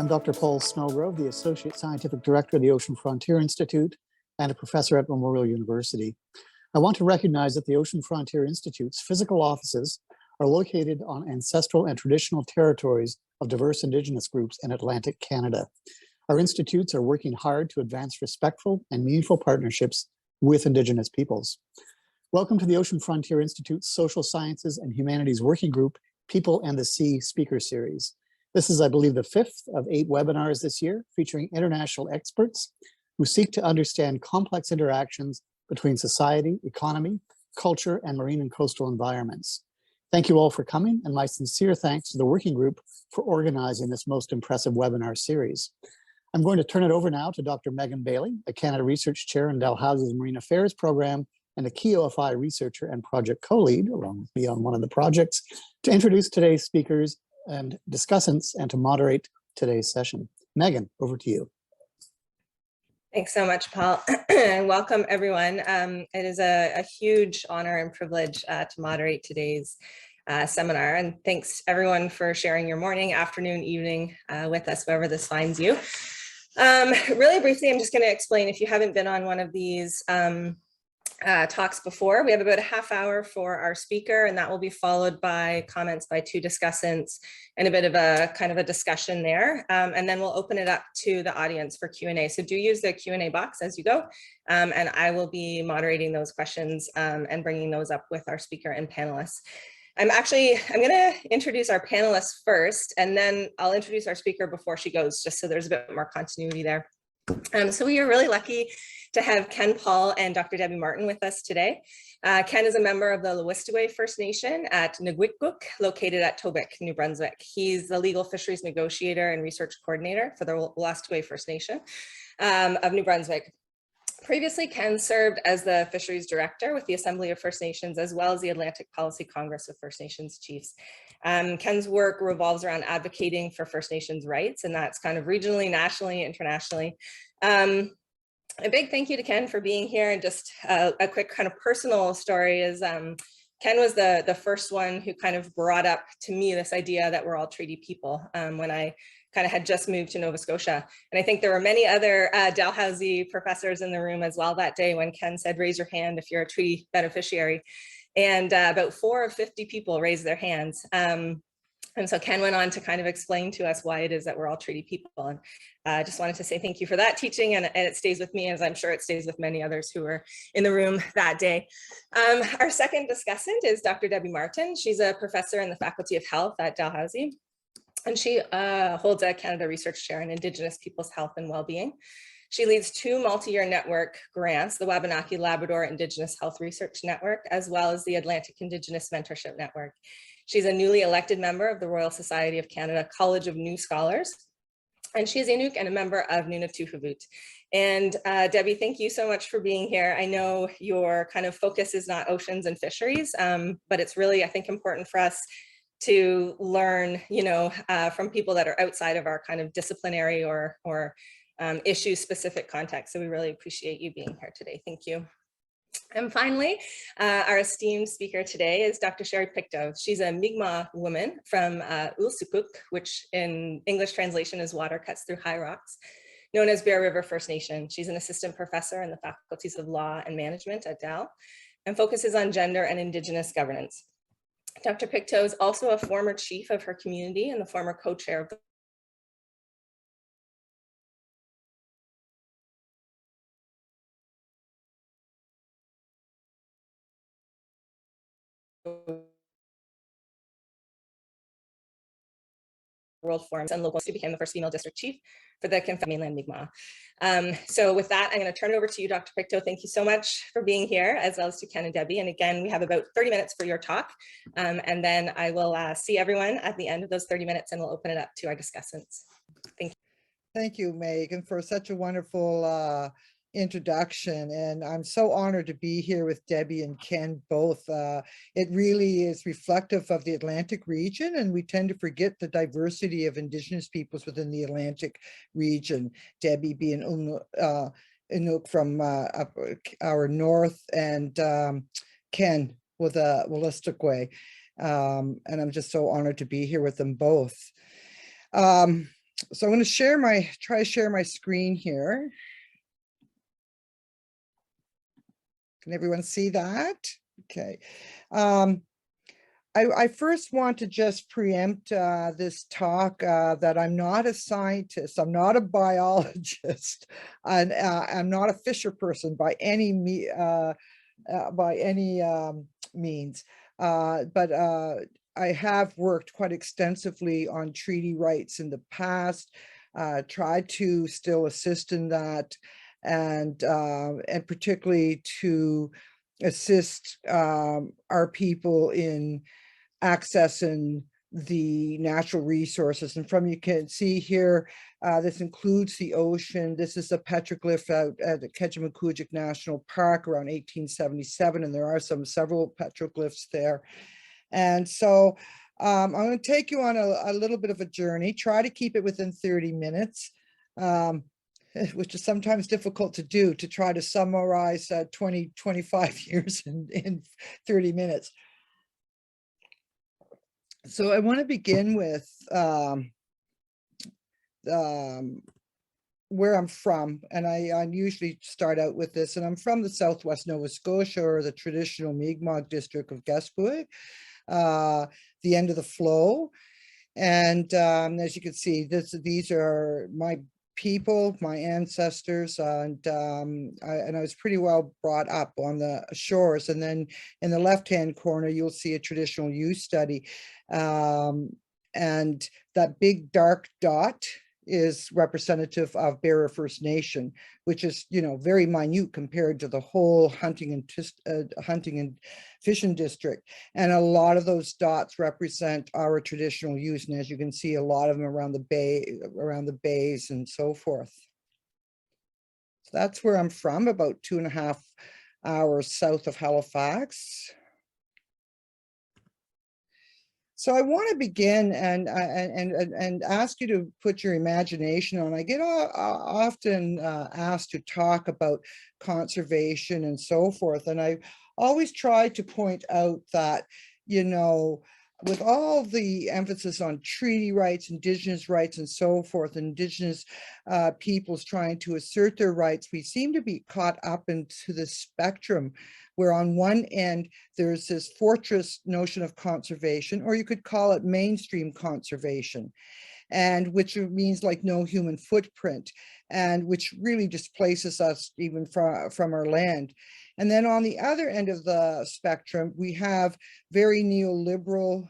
I'm Dr. Paul Snowgrove, the Associate Scientific Director of the Ocean Frontier Institute and a professor at Memorial University. I want to recognize that the Ocean Frontier Institute's physical offices are located on ancestral and traditional territories of diverse Indigenous groups in Atlantic Canada. Our institutes are working hard to advance respectful and meaningful partnerships with Indigenous peoples. Welcome to the Ocean Frontier Institute's Social Sciences and Humanities Working Group, People and the Sea Speaker Series. This is, I believe, the 5th of 8 webinars this year, featuring international experts who seek to understand complex interactions between society, economy, culture, and marine and coastal environments. Thank you all for coming, and my sincere thanks to the working group for organizing this most impressive webinar series. I'm going to turn it over now to Dr. Megan Bailey, a Canada Research Chair in Dalhousie's Marine Affairs Program and a key OFI researcher and project co-lead, along with me on one of the projects, to introduce today's speakers and discussants and to moderate today's session. Megan, over to you. Thanks so much, Paul. Welcome, everyone. It is a huge honor and privilege to moderate today's seminar. And thanks, everyone, for sharing your morning, afternoon, evening with us, wherever this finds you. Really briefly, I'm just going to explain, if you haven't been on one of these talks before, we have about a half hour for our speaker, and that will be followed by comments by 2 discussants and a bit of a kind of a discussion there. And then we'll open it up to the audience for Q&A. So do use the Q&A box as you go. And I will be moderating those questions and bringing those up with our speaker and panelists. I'm going to introduce our panelists first, and then I'll introduce our speaker before she goes, just so there's a bit more continuity there. So we are really lucky to have Ken Paul and Dr. Debbie Martin with us today. Ken is a member of the Lewistoway First Nation at Nugwikguk, located at Tobic, New Brunswick. He's the legal fisheries negotiator and research coordinator for the Lewistoway First Nation of New Brunswick. Previously, Ken served as the fisheries director with the Assembly of First Nations, as well as the Atlantic Policy Congress of First Nations Chiefs. Ken's work revolves around advocating for First Nations rights, and that's kind of regionally, nationally, internationally. A big thank you to Ken for being here, and just a quick kind of personal story is Ken was the first one who kind of brought up to me this idea that we're all treaty people when I kind of had just moved to Nova Scotia. And I think there were many other Dalhousie professors in the room as well that day when Ken said, raise your hand if you're a treaty beneficiary. And about 4 of 50 people raised their hands. And so Ken went on to kind of explain to us why it is that we're all treaty people. And I just wanted to say thank you for that teaching, and it stays with me, as I'm sure it stays with many others who were in the room that day. Our second discussant is Dr. Debbie Martin. She's a professor in the Faculty of Health at Dalhousie, and she holds a Canada Research Chair in Indigenous People's Health and Wellbeing. She leads 2 multi-year network grants, the Wabanaki Labrador Indigenous Health Research Network, as well as the Atlantic Indigenous Mentorship Network. She's a newly elected member of the Royal Society of Canada College of New Scholars, and she's Inuk and a member of Nunavut. And Debbie, thank you so much for being here. I know your kind of focus is not oceans and fisheries, but it's really, I think, important for us to learn, from people that are outside of our kind of disciplinary or issue-specific context. So we really appreciate you being here today. Thank you. And finally, our esteemed speaker today is Dr. Sherry Pictou. She's a Mi'kmaw woman from Ulsukuk, which in English translation is water cuts through high rocks, known as Bear River First Nation. She's an assistant professor in the faculties of law and management at Dal and focuses on gender and Indigenous governance. Dr. Pictou is also a former chief of her community and the former co-chair of the World Forums and local. She became the first female district chief for the mainland Mi'kmaw. So with that, I'm going to turn it over to you, Dr. Pictou. Thank you so much for being here, as well as to Ken and Debbie. And again, we have about 30 minutes for your talk. And then I will see everyone at the end of those 30 minutes, and we'll open it up to our discussants. Thank you. Thank you, Megan, for such a wonderful introduction, and I'm so honored to be here with Debbie and Ken both. It really is reflective of the Atlantic region, and we tend to forget the diversity of Indigenous peoples within the Atlantic region. Debbie being Inuk from our north, and Ken with a Wolastoqey. And I'm just so honored to be here with them both. So I'm going to try to share my screen here. Can everyone see that? Okay. I first want to just preempt this talk that I'm not a scientist, I'm not a biologist, and I'm not a fisher person by any means. But I have worked quite extensively on treaty rights in the past, tried to still assist in that, and particularly to assist our people in accessing the natural resources. And from you can see here, this includes the ocean. This is a petroglyph out at the Ketchimakujik National Park around 1877, and there are several petroglyphs there. And so I'm going to take you on a little bit of a journey, try to keep it within 30 minutes, which is sometimes difficult to do, to try to summarize 25 years in 30 minutes. So I want to begin with where I'm from, and I usually start out with this, and I'm from the Southwest Nova Scotia, or the traditional Mi'kmaw district of Gaspuig, the end of the flow. And as you can see, these are my people, my ancestors, and I was pretty well brought up on the shores. And then in the left-hand corner, you'll see a traditional use study. And that big dark dot is representative of Bearer First Nation, which is, very minute compared to the whole hunting and fishing district. And a lot of those dots represent our traditional use. And as you can see, a lot of them around the bays and so forth. So that's where I'm from, about 2.5 hours south of Halifax. So I want to begin and ask you to put your imagination on. I get often asked to talk about conservation and so forth, and I always try to point out that, with all the emphasis on treaty rights, Indigenous rights, and so forth, Indigenous peoples trying to assert their rights, we seem to be caught up into the spectrum where on one end, there's this fortress notion of conservation, or you could call it mainstream conservation, and which means like no human footprint, and which really displaces us even from our land. And then on the other end of the spectrum, we have very neoliberal,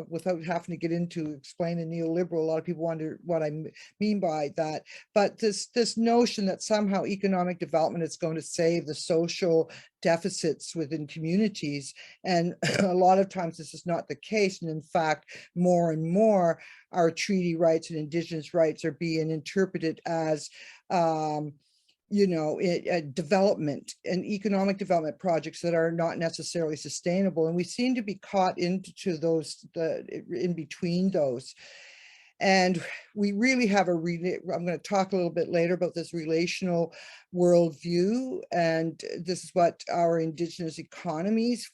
without having to get into explaining neoliberal, a lot of people wonder what I mean by that. But this notion that somehow economic development is going to save the social deficits within communities. And a lot of times this is not the case. And in fact, more and more, our treaty rights and Indigenous rights are being interpreted as development and economic development projects that are not necessarily sustainable. And we seem to be caught into those, in between those. And we really have I'm going to talk a little bit later about this relational worldview. And this is what our Indigenous economies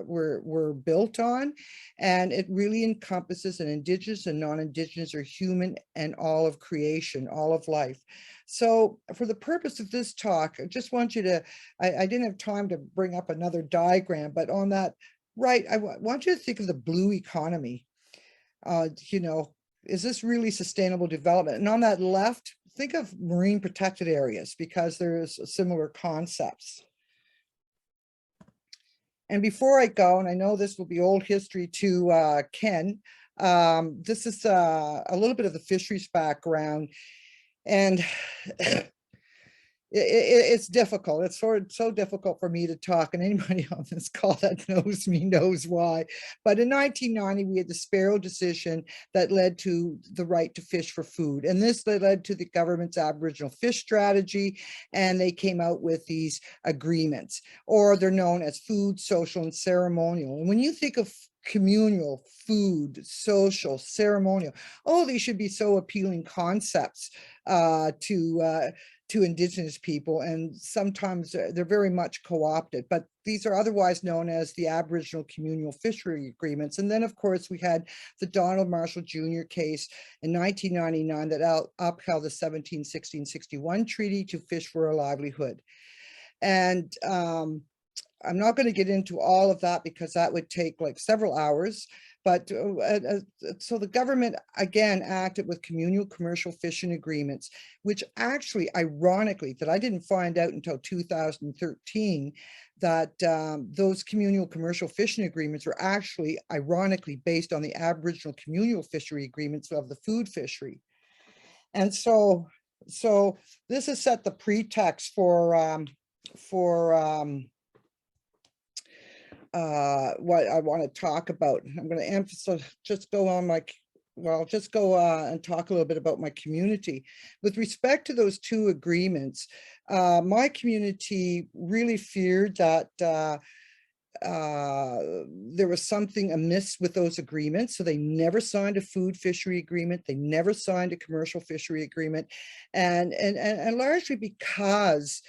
were built on. And it really encompasses an Indigenous and non-Indigenous, or human and all of creation, all of life. So for the purpose of this talk, I just want you to, I didn't have time to bring up another diagram, but on that right, I want you to think of the blue economy. Is this really sustainable development? And on that left, think of marine protected areas, because there's similar concepts. And before I go, and I know this will be old history to Ken, this is a little bit of the fisheries background. And it's difficult. It's so difficult for me to talk, and anybody on this call that knows me knows why. But in 1990, we had the Sparrow decision that led to the right to fish for food. And this led to the government's Aboriginal fish strategy. And they came out with these agreements, or they're known as food, social, and ceremonial. And when you think of communal, food, social, ceremonial, oh, these should be so appealing concepts to to Indigenous people, and sometimes they're very much co-opted, but these are otherwise known as the Aboriginal Communal Fishery Agreements. And then, of course, we had the Donald Marshall Jr. case in 1999 that upheld the 1716-61 treaty to fish for a livelihood. And I'm not going to get into all of that because that would take like several hours. But so the government again acted with communal commercial fishing agreements, which actually, ironically, that I didn't find out until 2013, that those communal commercial fishing agreements were actually, ironically, based on the Aboriginal communal fishery agreements of the food fishery. And so this has set the pretext for what I want to talk about. I'm going to emphasize, just go on and talk a little bit about my community. With respect to those two agreements, my community really feared that there was something amiss with those agreements. So they never signed a food fishery agreement. They never signed a commercial fishery agreement. And largely because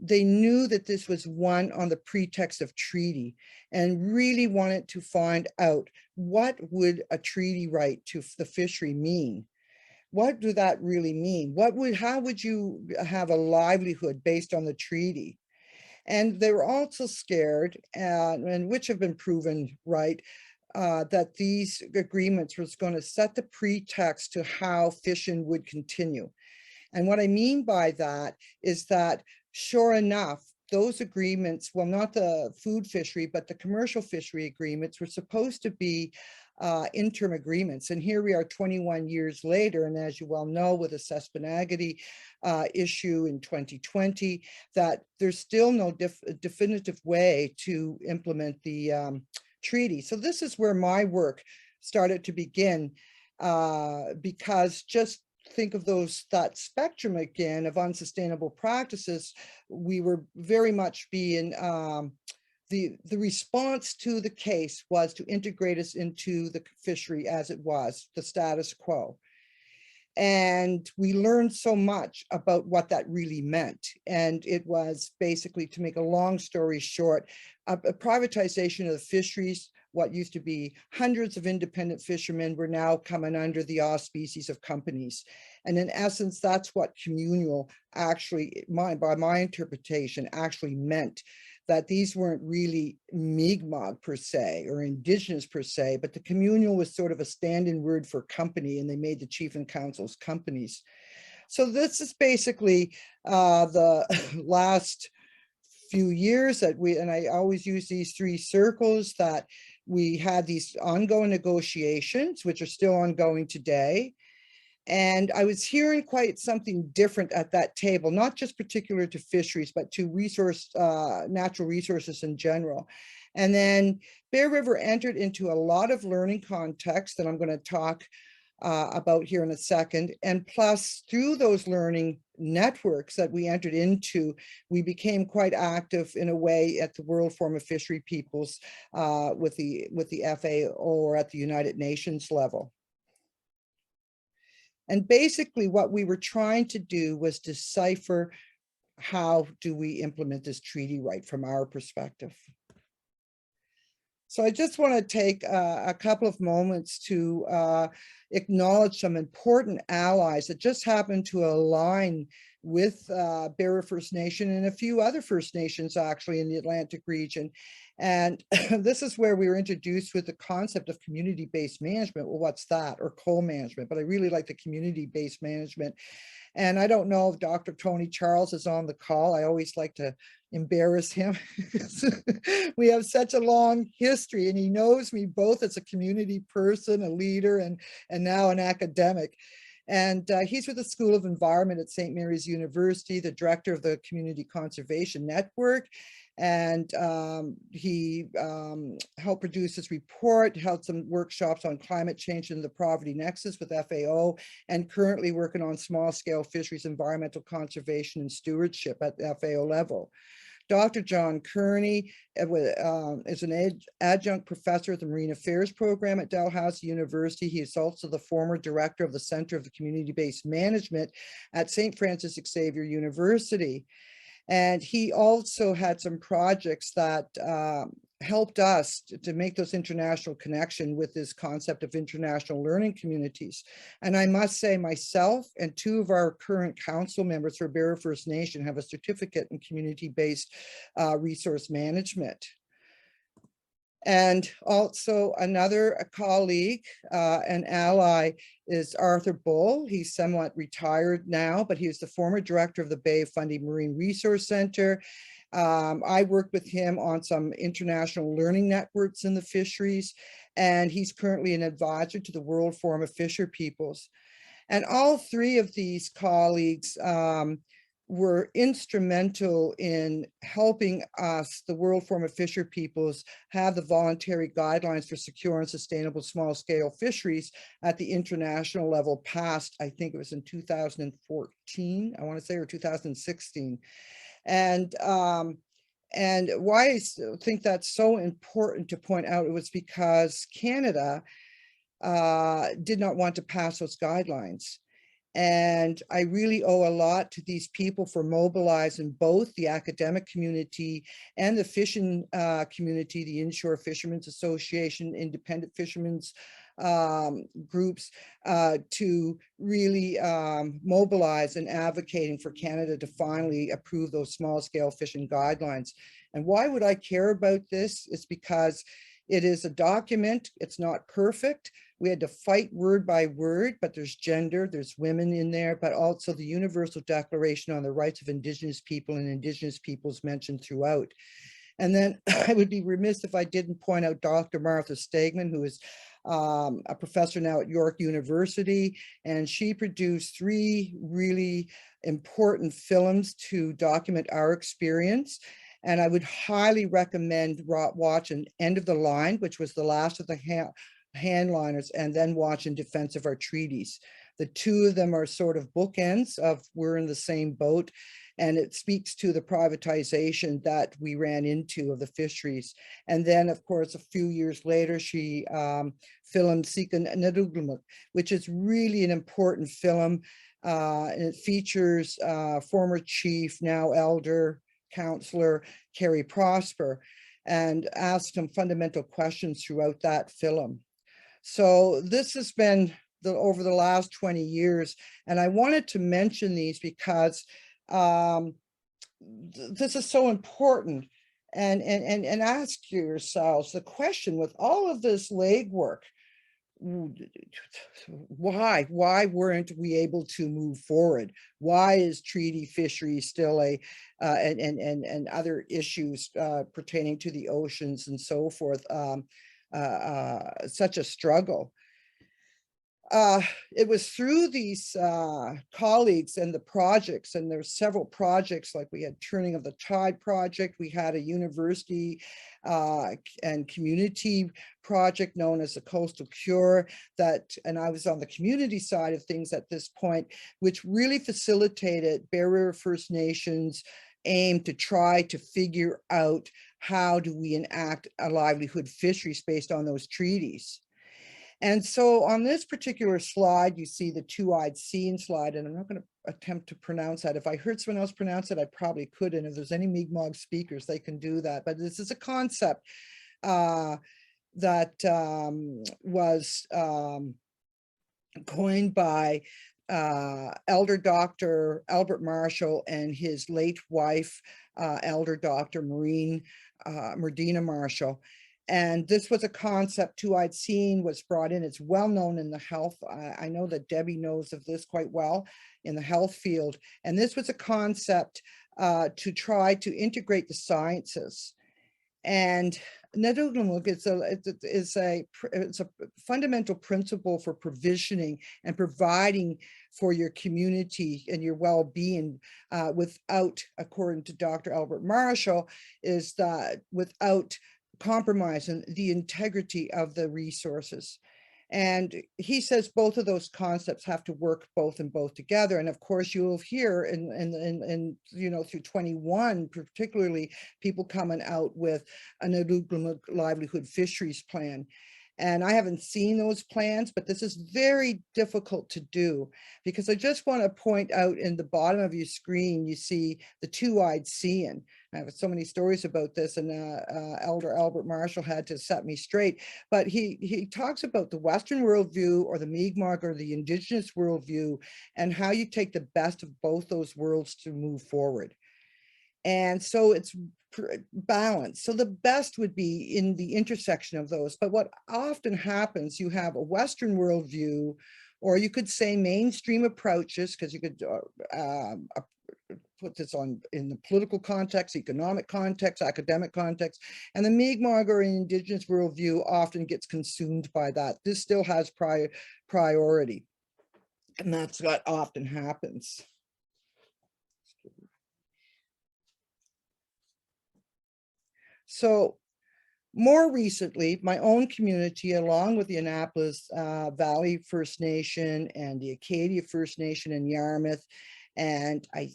they knew that this was one on the pretext of treaty, and really wanted to find out, what would a treaty right to the fishery mean? What do that really mean? How would you have a livelihood based on the treaty? And they were also scared, and which have been proven right, that these agreements was going to set the pretext to how fishing would continue. And what I mean by that is that, sure enough, those agreements, well, not the food fishery, but the commercial fishery agreements were supposed to be interim agreements. And here we are 21 years later. And as you well know, with the Cespanagity issue in 2020, that there's still no definitive way to implement the treaty. So this is where my work started to begin, because just think of that spectrum again of unsustainable practices. We were very much being, the response to the case was to integrate us into the fishery as it was, the status quo. And we learned so much about what that really meant. And it was basically, to make a long story short, a privatization of the fisheries. What used to be hundreds of independent fishermen were now coming under the auspices of companies. And in essence, that's what communal actually, by my interpretation, actually meant. That these weren't really Mi'kmaw per se or Indigenous per se, but the communal was sort of a stand-in word for company, and they made the chief and councils companies. So this is basically the last few years that and I always use these three circles, that we had these ongoing negotiations, which are still ongoing today. And I was hearing quite something different at that table, not just particular to fisheries, but to natural resources in general. And then Bear River entered into a lot of learning context that I'm going to talk about here in a second. And plus, through those learning networks that we entered into, we became quite active in a way at the World Forum of Fishery Peoples with the FAO, or at the United Nations level. And basically what we were trying to do was decipher, how do we implement this treaty right from our perspective? So I just want to take a couple of moments to acknowledge some important allies that just happened to align with Bear River First Nation and a few other First Nations actually in the Atlantic region. And this is where we were introduced with the concept of community-based management. Well, what's that? Or co-management, but I really like the community-based management. And I don't know if Dr. Tony Charles is on the call. I always like to embarrass him. We have such a long history, and he knows me both as a community person, a leader, and now an academic. And he's with the School of Environment at St. Mary's University, the director of the Community Conservation Network. And he helped produce this report, held some workshops on climate change and the poverty nexus with FAO, and currently working on small scale fisheries, environmental conservation and stewardship at the FAO level. Dr. John Kearney is an adjunct professor at the Marine Affairs program at Dalhousie University. He is also the former director of the Center of the Community-Based Management at St. Francis Xavier University. And he also had some projects that helped us to make those international connection with this concept of international learning communities. And I must say, myself and two of our current council members for Bearer First Nation have a certificate in community-based resource management. And also another colleague, an ally, is Arthur Bull. He's somewhat retired now, but he was the former director of the Bay of Fundy Marine Resource Center. I worked with him on some international learning networks in the fisheries, and he's currently an advisor to the World Forum of Fisher Peoples. And all three of these colleagues were instrumental in helping us, the World Forum of Fisher Peoples, have the voluntary guidelines for secure and sustainable small-scale fisheries at the international level passed, I think it was in 2014, I want to say, or 2016. And why I think that's so important to point out, it was because Canada did not want to pass those guidelines. And I really owe a lot to these people for mobilizing both the academic community and the fishing community, the Inshore Fishermen's Association, independent fishermen's groups, to really mobilize and advocating for Canada to finally approve those small scale fishing guidelines. And why would I care about this? It's because it is a document. It's not perfect. We had to fight word by word, but there's gender, there's women in there, but also the Universal Declaration on the Rights of Indigenous People and Indigenous Peoples mentioned throughout. And then I would be remiss if I didn't point out Dr. Martha Stegman, who is a professor now at York University, and she produced 3 really important films to document our experience. And I would highly recommend watching End of the Line, which was the last of the handliners, and then watch In Defense of Our Treaties. The two of them are sort of bookends of we're in the same boat, and it speaks to the privatization that we ran into of the fisheries. And then, of course, a few years later, she filmed Sikan Naduglamuk, which is really an important film. And it features former chief, now elder, counselor Carrie Prosper, and asked some fundamental questions throughout that film. So this has been over the last 20 years, and I wanted to mention these because this is so important. And ask yourselves the question, with all of this legwork, why weren't we able to move forward? Why is treaty fishery still and other issues pertaining to the oceans and so forth such a struggle? It was through these colleagues and the projects, and there's several projects, like we had Turning of the Tide project, we had a university and community project known as the Coastal Cure, and I was on the community side of things at this point, which really facilitated Bearer First Nations' aim to try to figure out how do we enact a livelihood fisheries based on those treaties. And so on this particular slide, you see the two-eyed seeing slide, and I'm not going to attempt to pronounce that. If I heard someone else pronounce it, I probably could. And if there's any Mi'kmaw speakers, they can do that. But this is a concept that was coined by Elder Dr. Albert Marshall and his late wife, Elder Dr. Merdina Marshall. And this was a concept, two-eyed seeing was brought in. It's well known in the health. I know that Debbie knows of this quite well in the health field. And this was a concept to try to integrate the sciences. And Naduglamuk is a fundamental principle for provisioning and providing for your community and your well-being without, according to Dr. Albert Marshall, is that without compromising the integrity of the resources. And he says both of those concepts have to work both together. And of course, you'll hear in you know, through 21, particularly people coming out with an livelihood fisheries plan. And I haven't seen those plans, but this is very difficult to do, because I just want to point out in the bottom of your screen, you see the two-eyed seeing. I have so many stories about this, and Elder Albert Marshall had to set me straight. But he talks about the Western worldview, or the Mi'kmaw, or the Indigenous worldview, and how you take the best of both those worlds to move forward. And so it's balance. So the best would be in the intersection of those. But what often happens, you have a Western worldview, or you could say mainstream approaches, because you could put this on in the political context, economic context, academic context, and the Mi'kmaw or Indigenous worldview often gets consumed by that. This still has priority, and that's what often happens. So more recently, my own community, along with the Annapolis Valley First Nation and the Acadia First Nation in Yarmouth, and I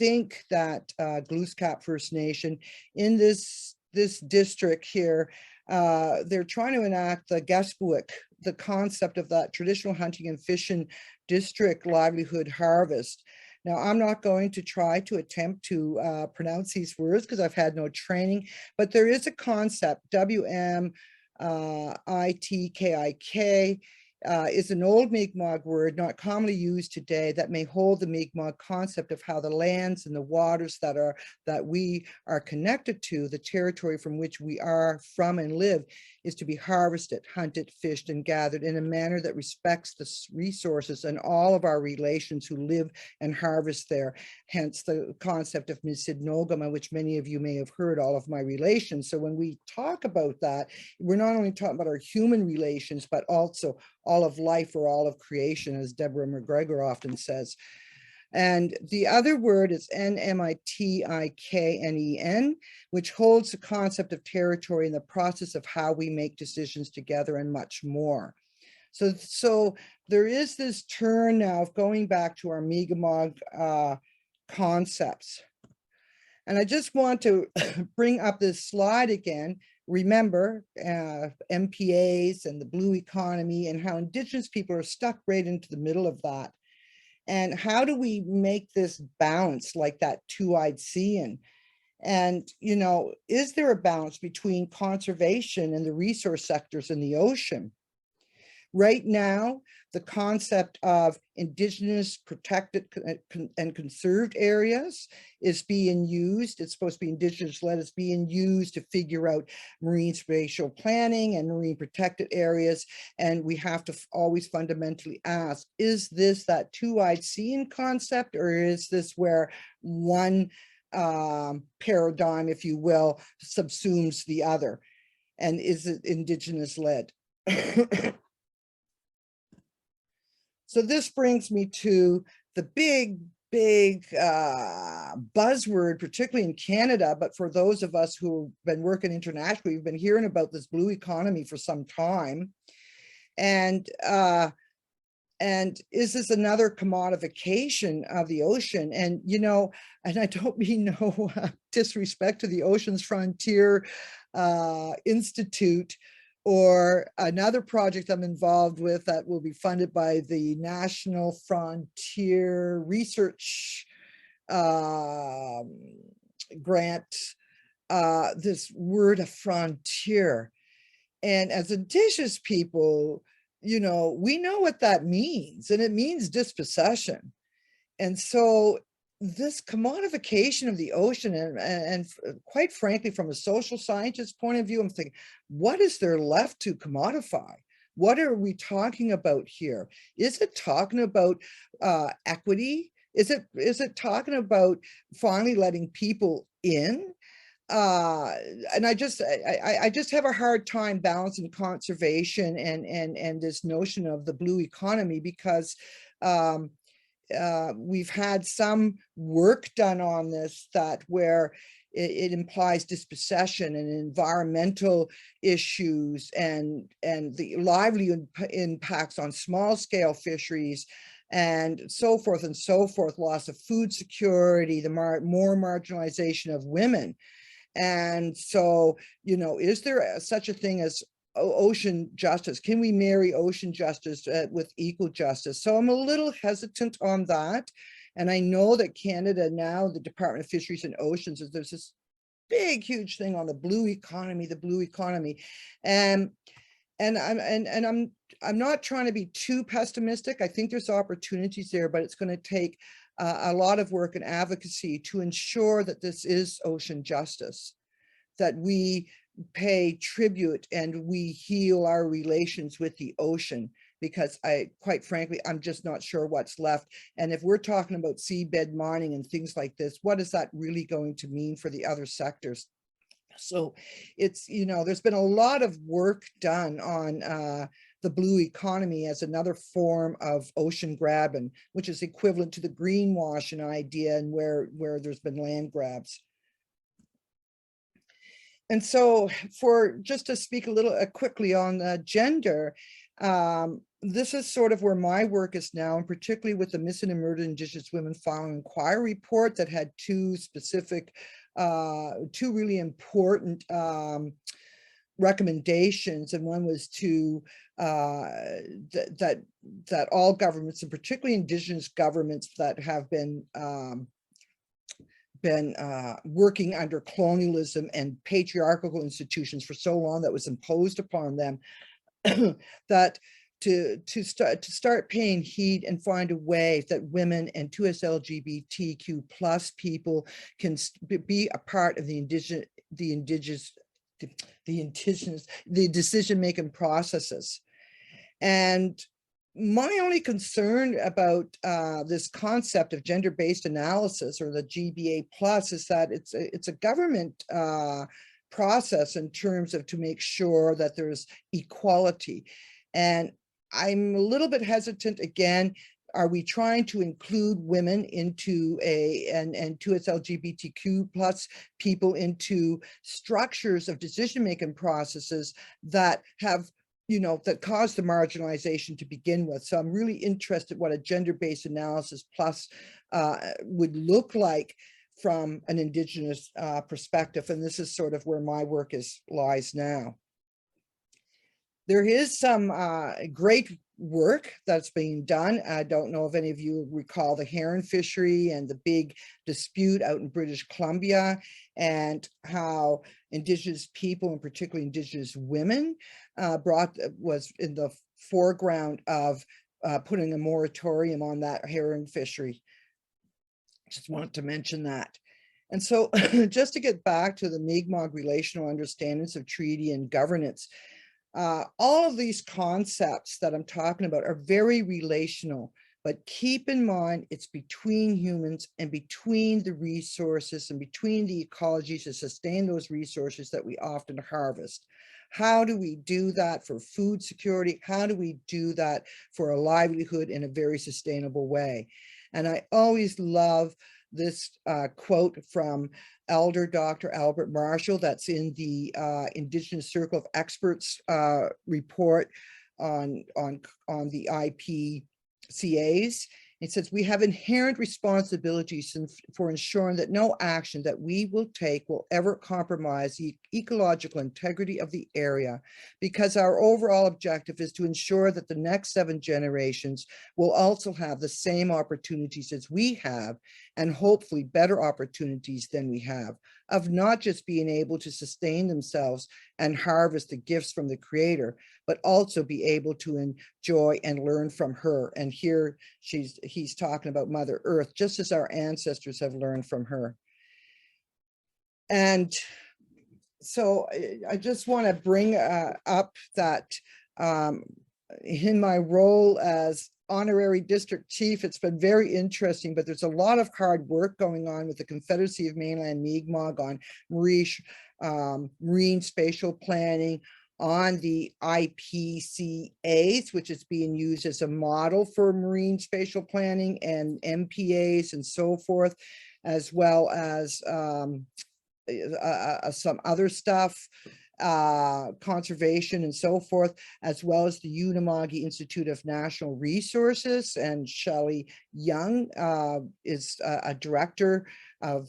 think that Glooscap First Nation in this district here, they're trying to enact the Gespuik, the concept of that traditional hunting and fishing district livelihood harvest. Now, I'm not going to try to attempt to pronounce these words because I've had no training, but there is a concept, WMITKIK, is an old Mi'kmaq word not commonly used today that may hold the Mi'kmaq concept of how the lands and the waters that we are connected to, the territory from which we are from and live, is to be harvested, hunted, fished, and gathered in a manner that respects the resources and all of our relations who live and harvest there. Hence the concept of Misidnogama, which many of you may have heard, all of my relations. So when we talk about that, we're not only talking about our human relations, but also all of life, or all of creation, as Deborah McGregor often says. And the other word is NMITIKNEN, which holds the concept of territory and the process of how we make decisions together, and much more. So there is this turn now of going back to our Mi'kmaq concepts. And I just want to bring up this slide again. Remember MPAs and the blue economy, and how Indigenous people are stuck right into the middle of that. And how do we make this balance, like that two-eyed seeing? And, you know, is there a balance between conservation and the resource sectors in the ocean? Right now, the concept of Indigenous protected and conserved areas is being used. It's supposed to be Indigenous led. It's being used to figure out marine spatial planning and marine protected areas. And we have to always fundamentally ask, is this that two-eyed seeing concept, or is this where one paradigm, if you will, subsumes the other? And is it Indigenous led? So this brings me to the big buzzword, particularly in Canada, but for those of us who've been working internationally, we've been hearing about this blue economy for some time. And is this another commodification of the ocean? And, you know, and I don't mean no disrespect to the Oceans Frontier Institute, or another project I'm involved with that will be funded by the National Frontier Research grant, this word of frontier. And as Indigenous people, you know, we know what that means, and it means dispossession. And so this commodification of the ocean, and quite frankly, from a social scientist point of view, I'm thinking, what is there left to commodify? What are we talking about here? Is it talking about equity? Is it talking about finally letting people in? And I just have a hard time balancing conservation and this notion of the blue economy, because we've had some work done on this, that where it implies dispossession and environmental issues and the livelihood impacts on small scale fisheries and so forth, loss of food security, the more marginalization of women. And so, you know, is there such a thing as ocean justice? Can we marry ocean justice with equal justice? So I'm a little hesitant on that. And I know that Canada now, the Department of Fisheries and Oceans, there's this big, huge thing on the blue economy. And I'm not trying to be too pessimistic. I think there's opportunities there, but it's going to take a lot of work and advocacy to ensure that this is ocean justice, that we pay tribute and we heal our relations with the ocean, because quite frankly, I'm just not sure what's left. And if we're talking about seabed mining and things like this, what is that really going to mean for the other sectors? So it's, you know, there's been a lot of work done on the blue economy as another form of ocean grabbing, which is equivalent to the greenwashing idea and where there's been land grabs. And so just to speak a little quickly on gender, this is sort of where my work is now, and particularly with the Missing and Murdered Indigenous Women Filing Inquiry report that had two really important recommendations. And one was to that all governments, and particularly Indigenous governments that have been working under colonialism and patriarchal institutions for so long that was imposed upon them, that to start paying heed and find a way that women and 2S LGBTQ+ people can be a part of the decision-making processes. And my only concern about this concept of gender-based analysis, or the GBA+, is that it's a government process in terms of to make sure that there's equality. And I'm a little bit hesitant again. Are we trying to include women into and 2S LGBTQ+ people into structures of decision-making processes that have, you know, that cause the marginalization to begin with? So I'm really interested what a gender-based analysis plus would look like from an Indigenous perspective. And this is sort of where my work lies now. There is some great work that's being done. I don't know if any of you recall the heron fishery and the big dispute out in British Columbia, and how Indigenous people, and particularly Indigenous women, was in the foreground of putting a moratorium on that heron fishery. Just wanted to mention that. And so just to get back to the Mi'kmaw relational understandings of treaty and governance, all of these concepts that I'm talking about are very relational, but keep in mind it's between humans and between the resources and between the ecologies to sustain those resources that we often harvest. How do we do that for food security? How do we do that for a livelihood in a very sustainable way? And I always love this quote from Elder Dr. Albert Marshall that's in the Indigenous Circle of Experts report on the IPCAs. It says, we have inherent responsibilities for ensuring that no action that we will take will ever compromise the ecological integrity of the area, because our overall objective is to ensure that the next 7 generations will also have the same opportunities as we have, and hopefully better opportunities than we have, of not just being able to sustain themselves and harvest the gifts from the Creator, but also be able to enjoy and learn from her. And here he's talking about Mother Earth, just as our ancestors have learned from her. And so I just want to bring up that in my role as honorary district chief, it's been very interesting, but there's a lot of hard work going on with the Confederacy of Mainland Mi'kmaq on marine spatial planning, on the IPCAs, which is being used as a model for marine spatial planning, and MPAs and so forth, as well as some other stuff, conservation and so forth, as well as the Unama'ki Institute of National Resources. And Shelley Young is a director of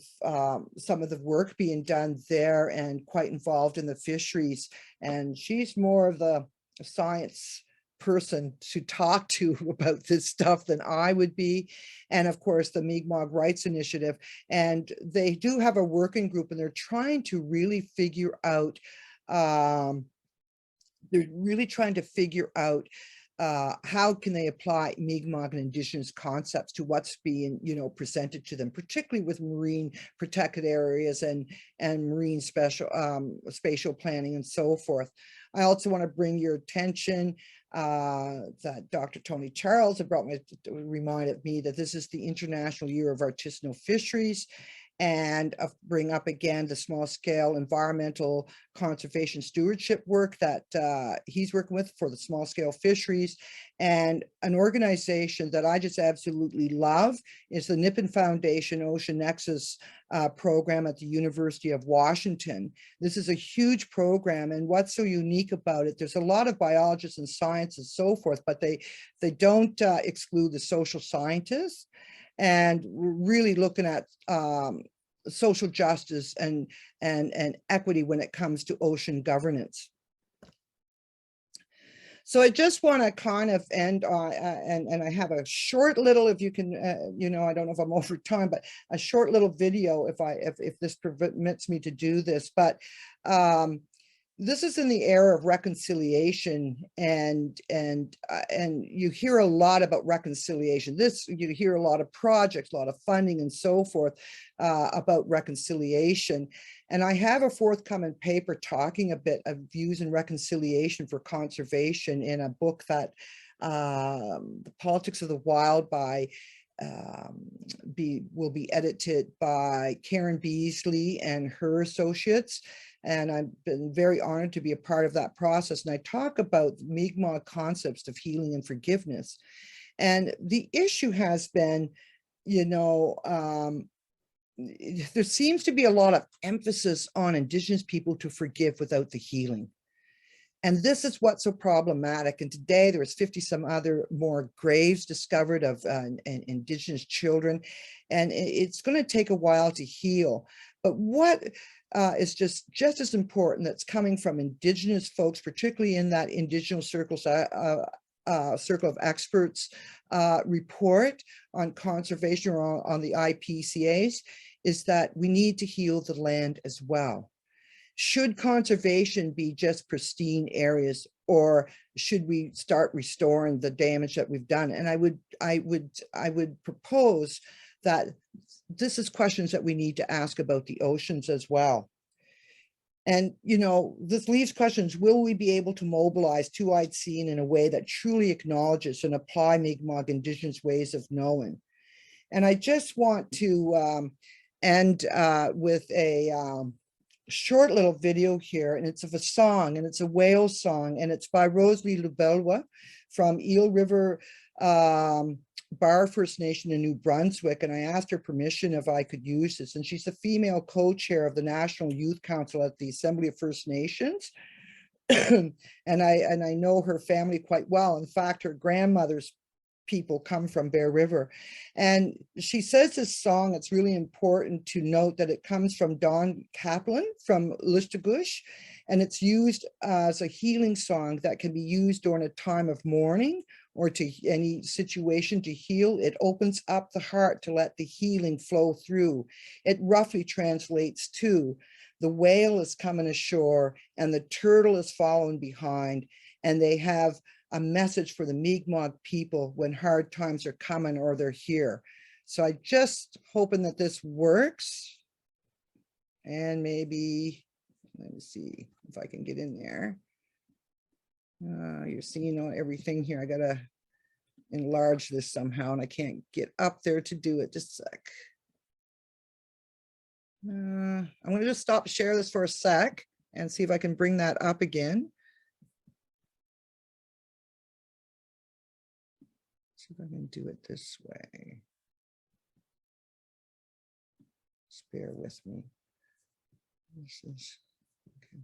some of the work being done there and quite involved in the fisheries. And she's more of the science person to talk to about this stuff than I would be. And of course, the Mi'kmaq Rights Initiative. And they do have a working group, and they're trying to really figure out how can they apply Mi'kmaq and Indigenous concepts to what's being, presented to them, particularly with marine protected areas and marine spatial planning and so forth. I also want to bring your attention that Dr. Tony Charles reminded me that this is the International Year of Artisanal Fisheries, and bring up again the small scale environmental conservation stewardship work that he's working with for the small scale fisheries. And an organization that I just absolutely love is the Nippon Foundation Ocean Nexus program at the University of Washington. This is a huge program, and what's so unique about it, there's a lot of biologists and science and so forth, but they don't exclude the social scientists. And we're really looking at social justice and equity when it comes to ocean governance. So I just want to kind of end on, and I have a short little, if you can, I don't know if I'm over time, but a short little video if this permits me to do this. But this is in the era of reconciliation, and you hear a lot about reconciliation. You hear a lot of projects, a lot of funding and so forth about reconciliation. And I have a forthcoming paper talking a bit of views in reconciliation for conservation in a book that The Politics of the Wild will be edited by Karen Beasley and her associates. And I've been very honored to be a part of that process. And I talk about Mi'kmaq concepts of healing and forgiveness. And the issue has been, there seems to be a lot of emphasis on Indigenous people to forgive without the healing. And this is what's so problematic. And today there was 50 some other more graves discovered of Indigenous children. And it's going to take a while to heal. But what is just as important that's coming from Indigenous folks, particularly in that Indigenous circles, Circle of Experts report on conservation or on the IPCAs, is that we need to heal the land as well. Should conservation be just pristine areas, or should we start restoring the damage that we've done? And I would propose that this is questions that we need to ask about the oceans as well. And, this leaves questions: will we be able to mobilize two-eyed seeing in a way that truly acknowledges and apply Mi'kmaq Indigenous ways of knowing? And I just want to end with a short little video here, and it's of a song, and it's a whale song, and it's by Rosalie Lubelwa from Eel River Bar First Nation in New Brunswick. And I asked her permission if I could use this, and she's the female co-chair of the National Youth Council at the Assembly of First Nations. and I know her family quite well. In fact, her grandmother's people come from Bear River. And she says this song, it's really important to note that it comes from Don Kaplan from Listagush, and it's used as a healing song that can be used during a time of mourning or to any situation to heal. It opens up the heart to let the healing flow through. It roughly translates to: the whale is coming ashore and the turtle is following behind, and they have a message for the Mi'kmaq people when hard times are coming or they're here. So I just hoping that this works. And maybe, let me see if I can get in there. You're seeing everything here. I gotta enlarge this somehow, and I can't get up there to do it. Just a sec. I'm gonna just stop share this for a sec and see if I can bring that up again. See if I can do it this way. Just bear with me. This is- okay.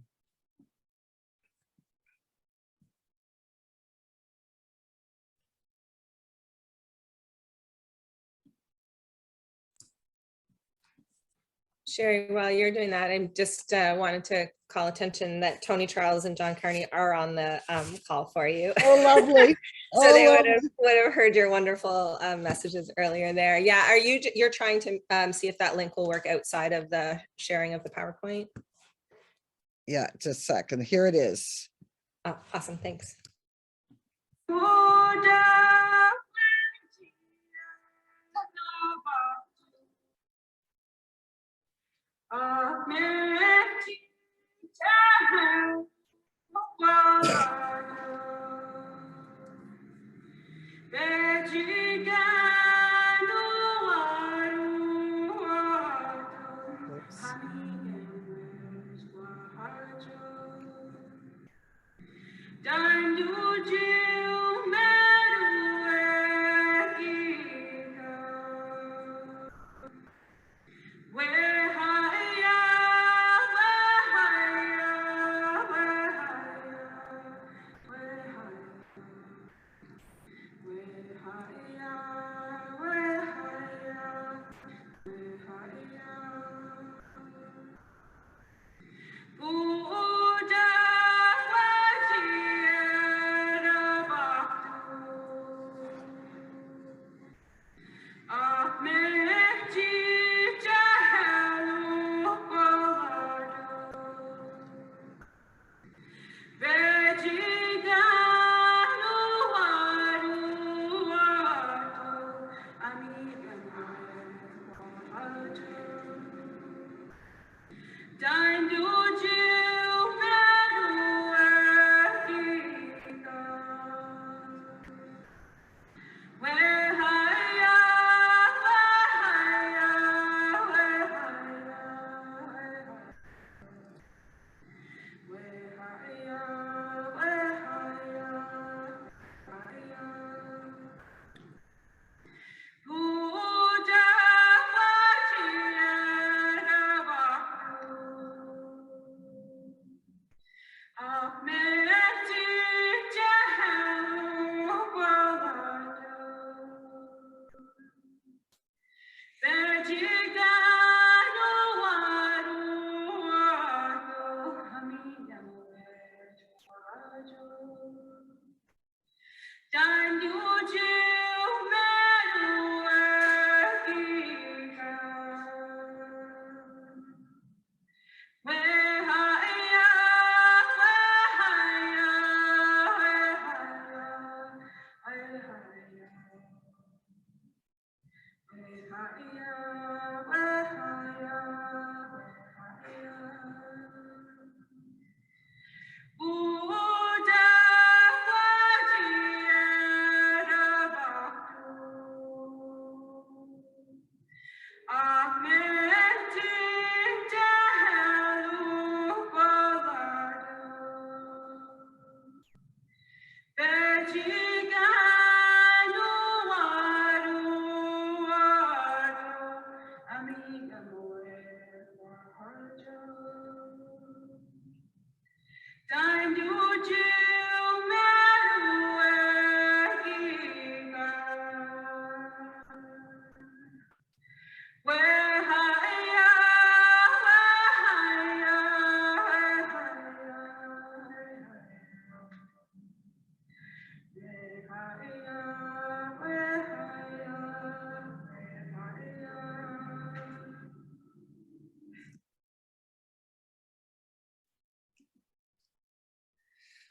Sherry, while you're doing that, I just wanted to call attention that Tony Charles and John Carney are on the call for you. Oh, lovely. So Oh, they lovely. would have heard your wonderful messages earlier there. Yeah, you're trying to see if that link will work outside of the sharing of the PowerPoint? Yeah, just a second. Here it is. Oh, awesome, thanks. Oops.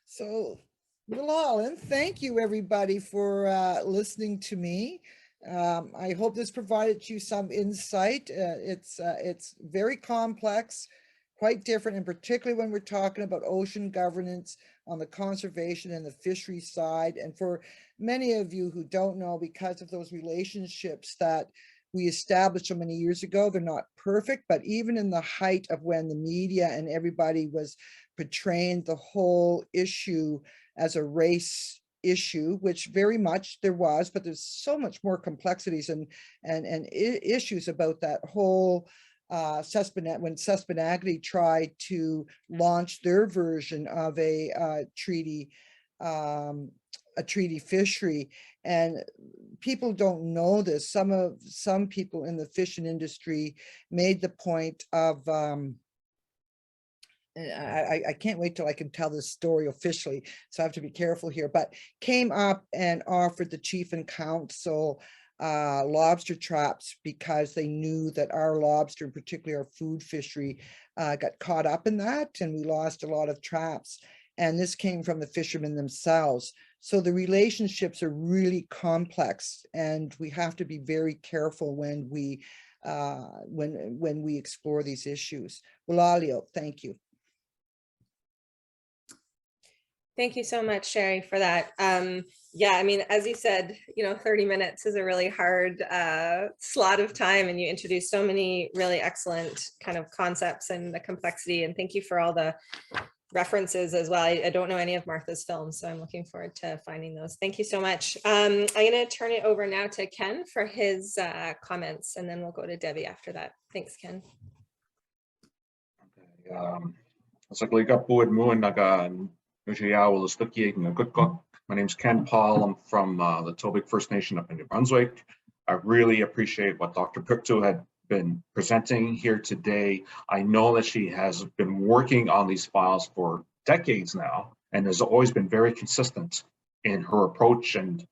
So, Malala, thank you everybody for listening to me. I hope this provided you some insight. It's very complex, quite different, and particularly when we're talking about ocean governance on the conservation and the fishery side. And for many of you who don't know, because of those relationships that we established so many years ago, they're not perfect, but even in the height of when the media and everybody was portraying the whole issue as a race issue, which very much there was, but there's so much more complexities and issues about that whole when Suspenagli tried to launch their version of a treaty fishery. And people don't know this. Some people in the fishing industry made the point of I can't wait till I can tell this story officially, so I have to be careful here, but came up and offered the chief and council lobster traps because they knew that our lobster, and particularly our food fishery, got caught up in that, and we lost a lot of traps. And this came from the fishermen themselves. So the relationships are really complex, and we have to be very careful when we explore these issues. Walalio, thank you. Thank you so much, Sherry, for that. Yeah, I mean, as you said, 30 minutes is a really hard slot of time, and you introduced so many really excellent kind of concepts and the complexity. And thank you for all the references as well. I don't know any of Martha's films, so I'm looking forward to finding those. Thank you so much. I'm going to turn it over now to Ken for his comments, and then we'll go to Debbie after that. Thanks, Ken. My name is Ken Paul. I'm from the Tobique First Nation up in New Brunswick. I really appreciate what Dr. Pictou had been presenting here today. I know that she has been working on these files for decades now and has always been very consistent in her approach and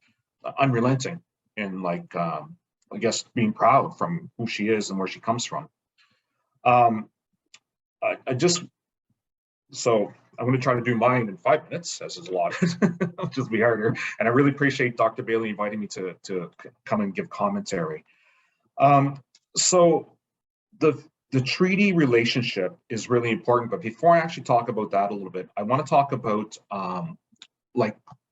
unrelenting in I guess being proud from who she is and where she comes from. So I'm going to try to do mine in 5 minutes, as is allotted, which will be harder. And I really appreciate Dr. Bailey inviting me to come and give commentary. So the treaty relationship is really important. But before I actually talk about that a little bit, I want to talk about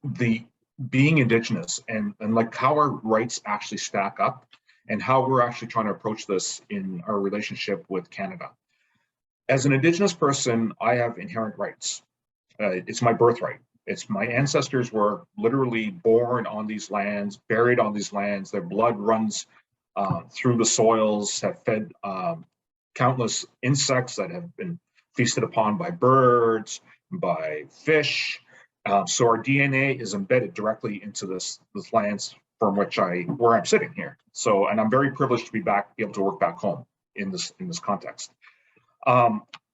the being Indigenous and how our rights actually stack up and how we're actually trying to approach this in our relationship with Canada. As an Indigenous person, I have inherent rights. It's my birthright. It's my ancestors were literally born on these lands, buried on these lands. Their blood runs through the soils, have fed countless insects that have been feasted upon by birds, by fish. So our DNA is embedded directly into this lands from where I'm sitting here. So, and I'm very privileged to be able to work back home in this context.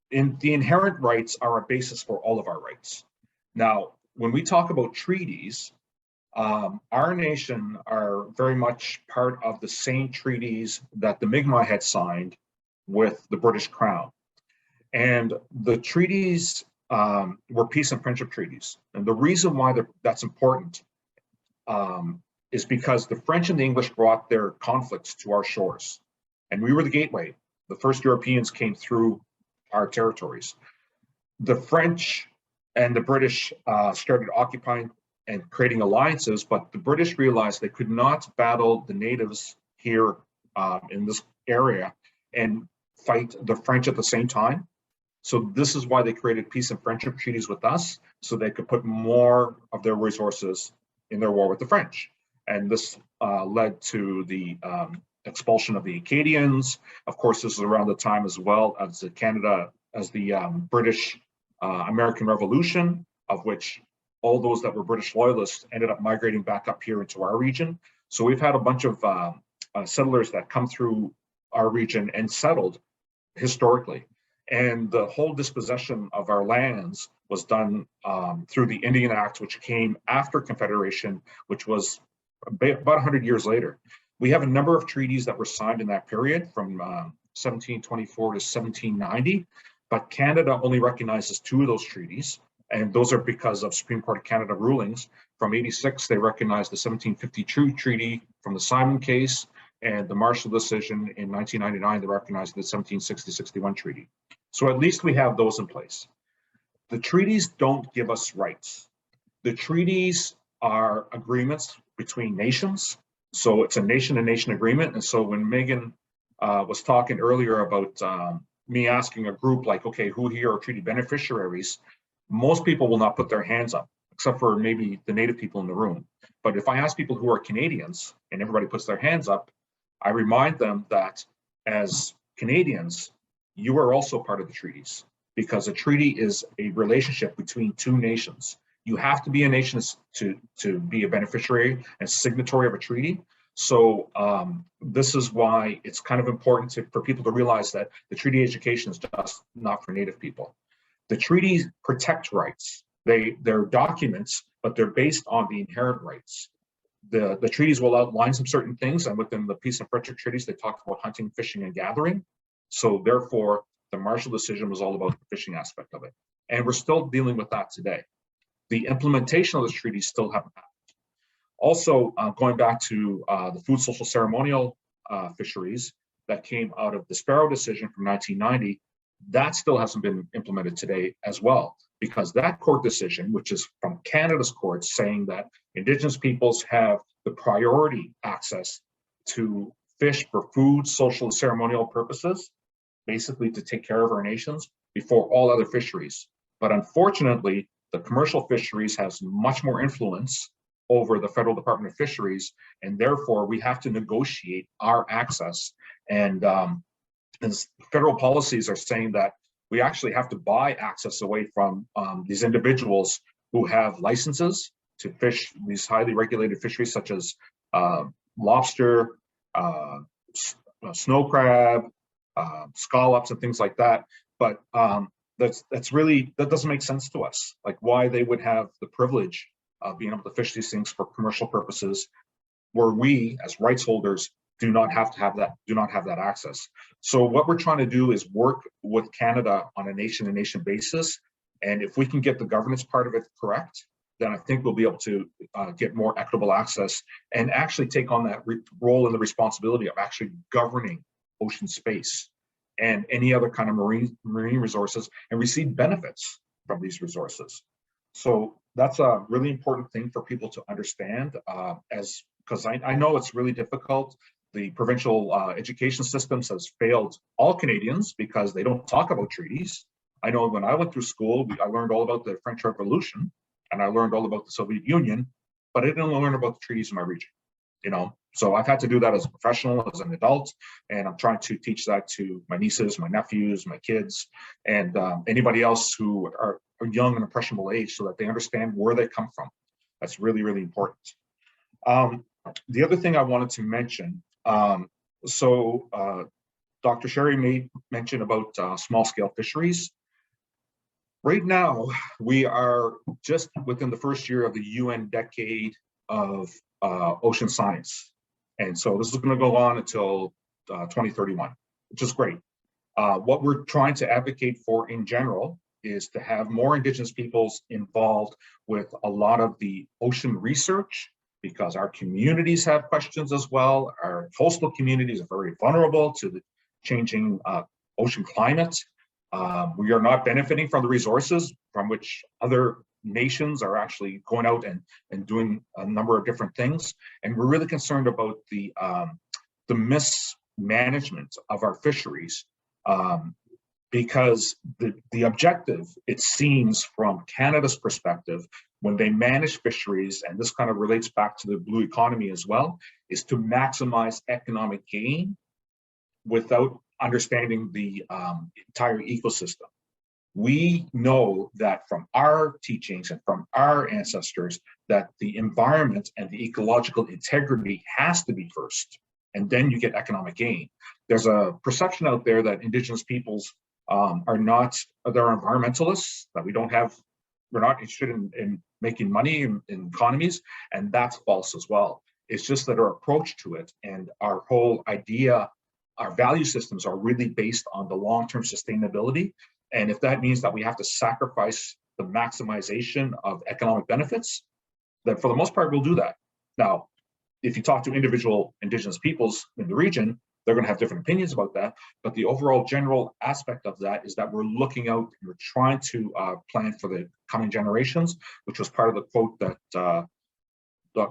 In the inherent rights are a basis for all of our rights. Now, when we talk about treaties, our nation are very much part of the same treaties that the Mi'kmaw had signed with the British Crown. And the treaties were peace and friendship treaties. And the reason why that's important is because the French and the English brought their conflicts to our shores. And we were the gateway. The first Europeans came through our territories. The French and the British started occupying and creating alliances, but the British realized they could not battle the natives here in this area and fight the French at the same time. So this is why they created peace and friendship treaties with us, so they could put more of their resources in their war with the French. And this led to the expulsion of the Acadians. Of course, this is around the time as well as the British American Revolution, of which all those that were British loyalists ended up migrating back up here into our region. So we've had a bunch of settlers that come through our region and settled historically. And the whole dispossession of our lands was done through the Indian Act, which came after Confederation, which was about 100 years later. We have a number of treaties that were signed in that period from 1724 to 1790, but Canada only recognizes 2 of those treaties. And those are because of Supreme Court of Canada rulings. From 86, they recognized the 1752 treaty from the Simon case, and the Marshall decision in 1999, they recognized the 1760-61 treaty. So at least we have those in place. The treaties don't give us rights. The treaties are agreements between nations. So it's a nation-to-nation agreement. And so when Megan was talking earlier about me asking a group like, okay, who here are treaty beneficiaries? Most people will not put their hands up, except for maybe the Native people in the room. But if I ask people who are Canadians and everybody puts their hands up, I remind them that as Canadians, you are also part of the treaties, because a treaty is a relationship between two nations. You have to be a nation to be a beneficiary and signatory of a treaty. So this is why it's kind of important for people to realize that the treaty education is just not for Native people. The treaties protect rights. They're documents, but they're based on the inherent rights. The treaties will outline some certain things, and within the Peace and Friendship treaties, they talk about hunting, fishing, and gathering. So therefore, the Marshall decision was all about the fishing aspect of it. And we're still dealing with that today. The implementation of those treaties still haven't happened. Also, going back to the food social ceremonial fisheries that came out of the Sparrow decision from 1990, that still hasn't been implemented today as well, because that court decision, which is from Canada's courts, saying that Indigenous peoples have the priority access to fish for food, social, and ceremonial purposes, basically to take care of our nations before all other fisheries. But unfortunately, the commercial fisheries has much more influence over the Federal Department of Fisheries, and therefore we have to negotiate our access. And federal policies are saying that we actually have to buy access away from these individuals who have licenses to fish these highly regulated fisheries, such as lobster, snow crab, scallops, and things like that. But that doesn't make sense to us. Like, why they would have the privilege of being able to fish these things for commercial purposes, where we as rights holders do not have that access. So what we're trying to do is work with Canada on a nation-to-nation basis. And if we can get the governance part of it correct, then I think we'll be able to get more equitable access and actually take on that role and the responsibility of actually governing ocean space and any other kind of marine resources, and receive benefits from these resources. So that's a really important thing for people to understand, because I know it's really difficult. The provincial education systems has failed all Canadians because they don't talk about treaties. I know when I went through school, I learned all about the French Revolution, and I learned all about the Soviet Union, but I didn't learn about the treaties in my region, you know? So I've had to do that as a professional, as an adult, and I'm trying to teach that to my nieces, my nephews, my kids, and anybody else who are young and impressionable age, so that they understand where they come from. That's really, really important. The other thing I wanted to mention, Dr. Sherry made mention about small-scale fisheries. Right now, we are just within the first year of the UN decade of ocean science. And so this is going to go on until 2031, which is great. What we're trying to advocate for in general is to have more Indigenous peoples involved with a lot of the ocean research, because our communities have questions as well. Our coastal communities are very vulnerable to the changing ocean climate. We are not benefiting from the resources from which other nations are actually going out and doing a number of different things. And we're really concerned about the mismanagement of our fisheries, because the objective, it seems from Canada's perspective, when they manage fisheries, and this kind of relates back to the blue economy as well, is to maximize economic gain without understanding the entire ecosystem. We know that from our teachings and from our ancestors that the environment and the ecological integrity has to be first, and then you get economic gain. There's a perception out there that Indigenous peoples they're environmentalists, that we're not interested in making money in economies, and that's false as well. It's just that our approach to it and our whole idea, our value systems are really based on the long-term sustainability. And if that means that we have to sacrifice the maximization of economic benefits, then for the most part, we'll do that. Now, if you talk to individual Indigenous peoples in the region, they're going to have different opinions about that. But the overall general aspect of that is that we're looking out and we're trying to plan for the coming generations, which was part of the quote that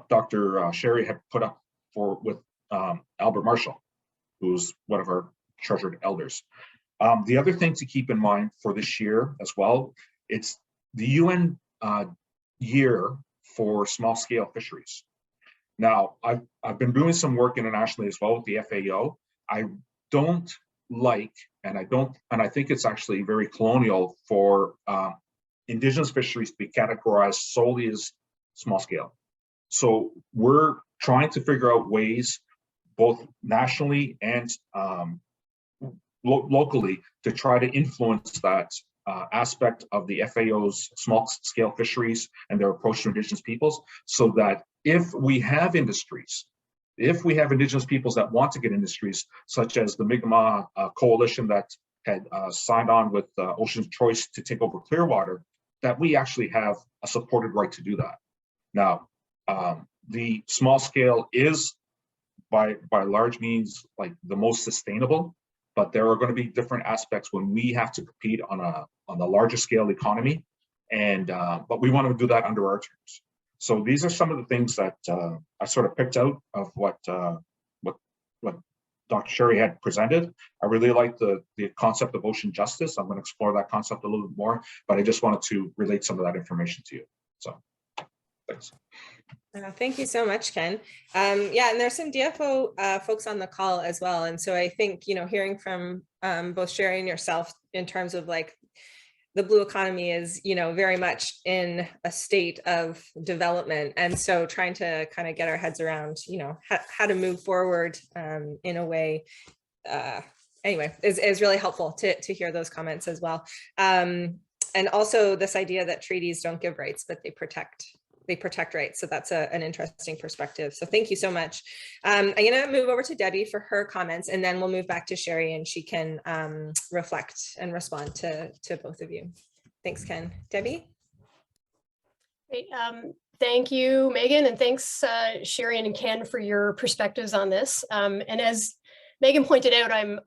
Dr. Sherry had put up with Albert Marshall, who's one of our treasured elders. The other thing to keep in mind for this year as well, it's the UN year for small-scale fisheries. Now, I've been doing some work internationally as well with the FAO. I don't like, and I think it's actually very colonial for Indigenous fisheries to be categorized solely as small scale. So we're trying to figure out ways, both nationally and locally, to try to influence that aspect of the FAO's small scale fisheries and their approach to Indigenous peoples, so that if we have industries, if we have Indigenous peoples that want to get industries, such as the Mi'kmaw coalition that had signed on with Ocean's Choice to take over Clearwater, that we actually have a supported right to do that. Now, the small scale is by large means like the most sustainable, but there are going to be different aspects when we have to compete on the larger scale economy, and but we want to do that under our terms. So these are some of the things that I sort of picked out of what Dr. Sherry had presented. I really like the concept of ocean justice. I'm going to explore that concept a little bit more, but I just wanted to relate some of that information to you. So thanks. Thank you so much, Ken. Yeah, and there's some DFO folks on the call as well. And so I think, hearing from both Sherry and yourself in terms of like the blue economy is, very much in a state of development. And so trying to kind of get our heads around, how to move forward in a way, anyway, is really helpful to hear those comments as well. And also this idea that treaties don't give rights, but they protect rights. So that's an interesting perspective. So thank you so much. I'm going to move over to Debbie for her comments, and then we'll move back to Sherry and she can reflect and respond to both of you. Thanks, Ken. Debbie? Great. Thank you, Megan, and thanks, Sherry and Ken, for your perspectives on this. And as Megan pointed out, I'm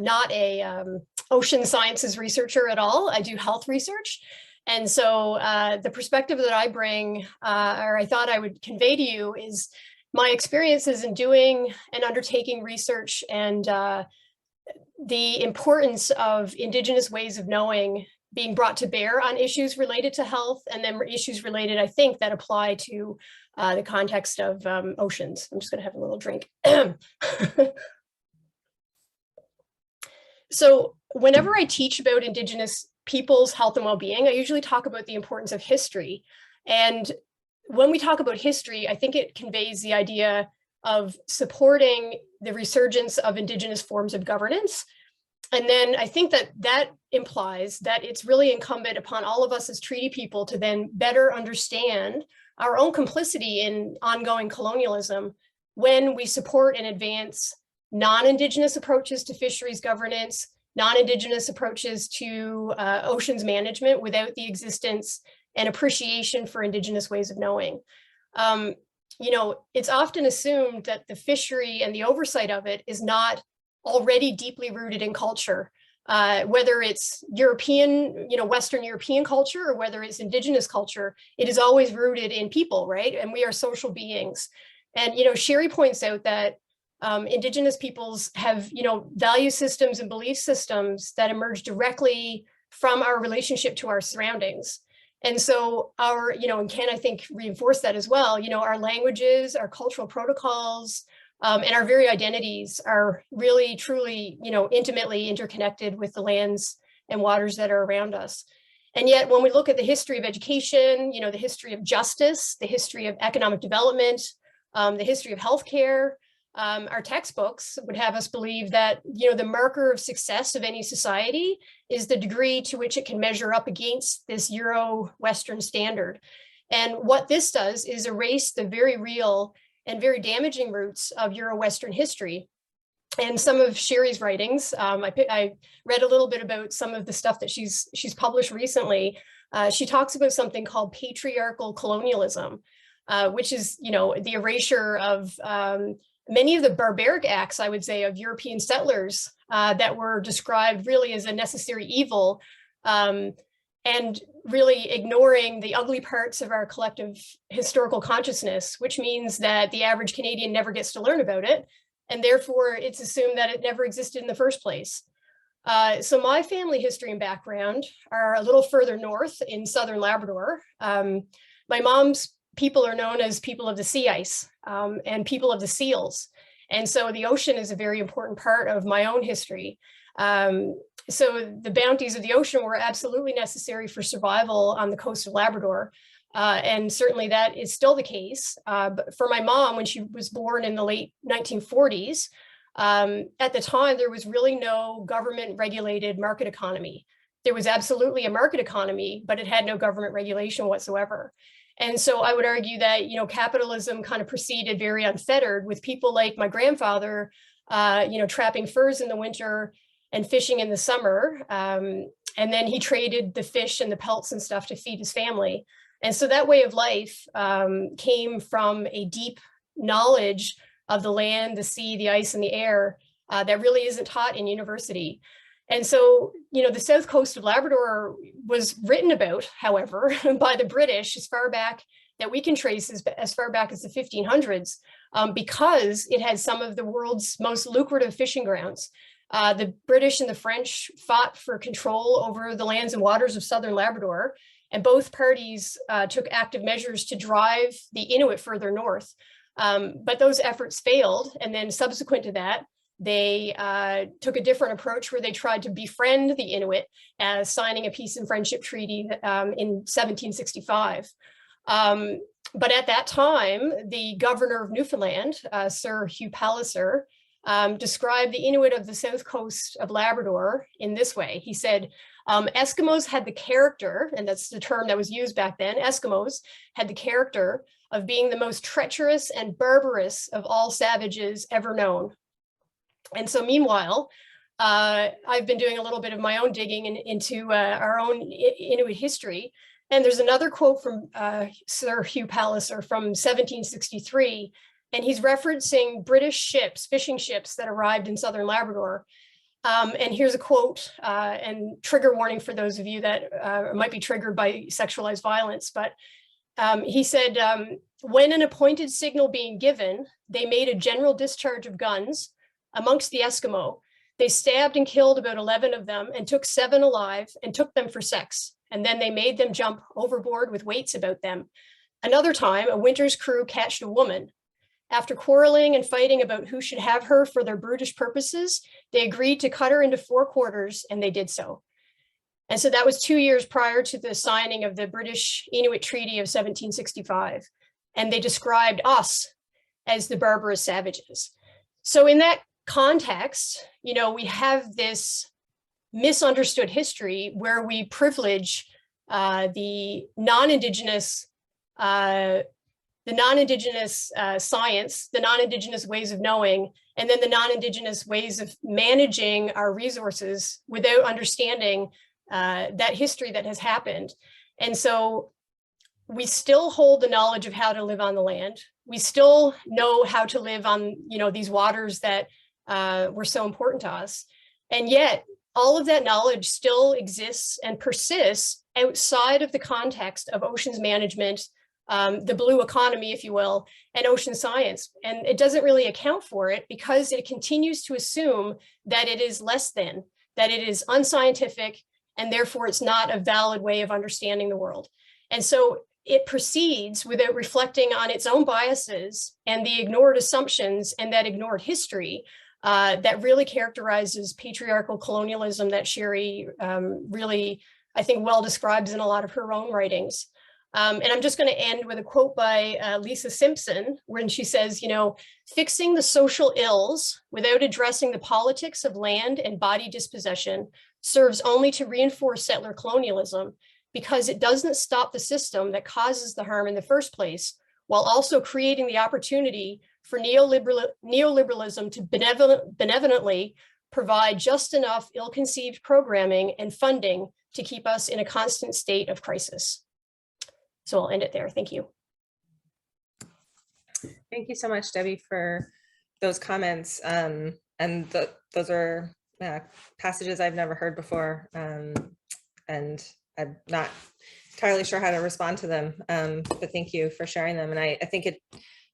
not a ocean sciences researcher at all. I do health research. And so the perspective that I bring, or I thought I would convey to you, is my experiences in doing and undertaking research and the importance of Indigenous ways of knowing being brought to bear on issues related to health, and then issues related, I think, that apply to the context of oceans. I'm just going to have a little drink. So whenever I teach about Indigenous people's health and well-being, I usually talk about the importance of history. And when we talk about history, I think it conveys the idea of supporting the resurgence of Indigenous forms of governance. And then I think that implies that it's really incumbent upon all of us as treaty people to then better understand our own complicity in ongoing colonialism when we support and advance non-Indigenous approaches to fisheries governance, non-Indigenous approaches to oceans management without the existence and appreciation for Indigenous ways of knowing. It's often assumed that the fishery and the oversight of it is not already deeply rooted in culture, whether it's European, Western European culture, or whether it's Indigenous culture. It is always rooted in people, right? And we are social beings. And, Sherry points out that Indigenous peoples have, value systems and belief systems that emerge directly from our relationship to our surroundings. And so and Ken, I think, reinforced that as well. Our languages, our cultural protocols, and our very identities are really, truly, intimately interconnected with the lands and waters that are around us. And yet, when we look at the history of education, the history of justice, the history of economic development, the history of healthcare, our textbooks would have us believe that, the marker of success of any society is the degree to which it can measure up against this Euro-Western standard. And what this does is erase the very real and very damaging roots of Euro-Western history. And some of Sherry's writings, I read a little bit about some of the stuff that she's published recently. She talks about something called patriarchal colonialism, which is, the erasure of many of the barbaric acts, I would say, of European settlers that were described really as a necessary evil, and really ignoring the ugly parts of our collective historical consciousness, which means that the average Canadian never gets to learn about it. And therefore, it's assumed that it never existed in the first place. So my family history and background are a little further north in southern Labrador. My mom's people are known as people of the sea ice and people of the seals. And so the ocean is a very important part of my own history. So the bounties of the ocean were absolutely necessary for survival on the coast of Labrador. And certainly that is still the case. But for my mom, when she was born in the late 1940s, at the time, there was really no government regulated market economy. There was absolutely a market economy, but it had no government regulation whatsoever. And so I would argue that, you know, capitalism kind of proceeded very unfettered, with people like my grandfather, you know, trapping furs in the winter and fishing in the summer. And then he traded the fish and the pelts and stuff to feed his family. And so that way of life came from a deep knowledge of the land, the sea, the ice, and the air that really isn't taught in university. And so, you know, the south coast of Labrador was written about, however, by the British as far back that we can trace as far back as the 1500s, because it had some of the world's most lucrative fishing grounds. The British and the French fought for control over the lands and waters of southern Labrador, and both parties took active measures to drive the Inuit further north. But those efforts failed, and then subsequent to that, they took a different approach where they tried to befriend the Inuit as signing a peace and friendship treaty in 1765. But at that time, the governor of Newfoundland, Sir Hugh Palliser, described the Inuit of the south coast of Labrador in this way. He said, Eskimos had the character, and that's the term that was used back then, Eskimos had the character of being the most treacherous and barbarous of all savages ever known. And so meanwhile, I've been doing a little bit of my own digging into our own Inuit history. And there's another quote from Sir Hugh Palliser from 1763, and he's referencing British ships, fishing ships that arrived in southern Labrador. And here's a quote, and trigger warning for those of you that might be triggered by sexualized violence, but he said, when an appointed signal being given, they made a general discharge of guns amongst the Eskimo. They stabbed and killed about 11 of them and took 7 alive and took them for sex. And then they made them jump overboard with weights about them. Another time, a winter's crew catched a woman. After quarreling and fighting about who should have her for their brutish purposes, they agreed to cut her into 4 quarters, and they did so. And so that was 2 years prior to the signing of the British Inuit Treaty of 1765. And they described us as the barbarous savages. So in that context, you know, we have this misunderstood history where we privilege the non-Indigenous science, the non-Indigenous ways of knowing, and then the non-Indigenous ways of managing our resources without understanding that history that has happened. And so we still hold the knowledge of how to live on the land. We still know how to live on, you know, these waters that were so important to us. And yet all of that knowledge still exists and persists outside of the context of oceans management, the blue economy, if you will, and ocean science. And it doesn't really account for it because it continues to assume that it is less than, that it is unscientific, and therefore it's not a valid way of understanding the world. And so it proceeds without reflecting on its own biases and the ignored assumptions and that ignored history that really characterizes patriarchal colonialism that Sherry really, I think, well describes in a lot of her own writings. And I'm just going to end with a quote by Lisa Simpson, when she says, you know, fixing the social ills without addressing the politics of land and body dispossession serves only to reinforce settler colonialism, because it doesn't stop the system that causes the harm in the first place, while also creating the opportunity for neoliberalism to benevolently provide just enough ill-conceived programming and funding to keep us in a constant state of crisis. So I'll end it there. Thank you. Thank you so much, Debbie, for those comments. Those are passages I've never heard before, and I'm not entirely sure how to respond to them, but thank you for sharing them. And I think it,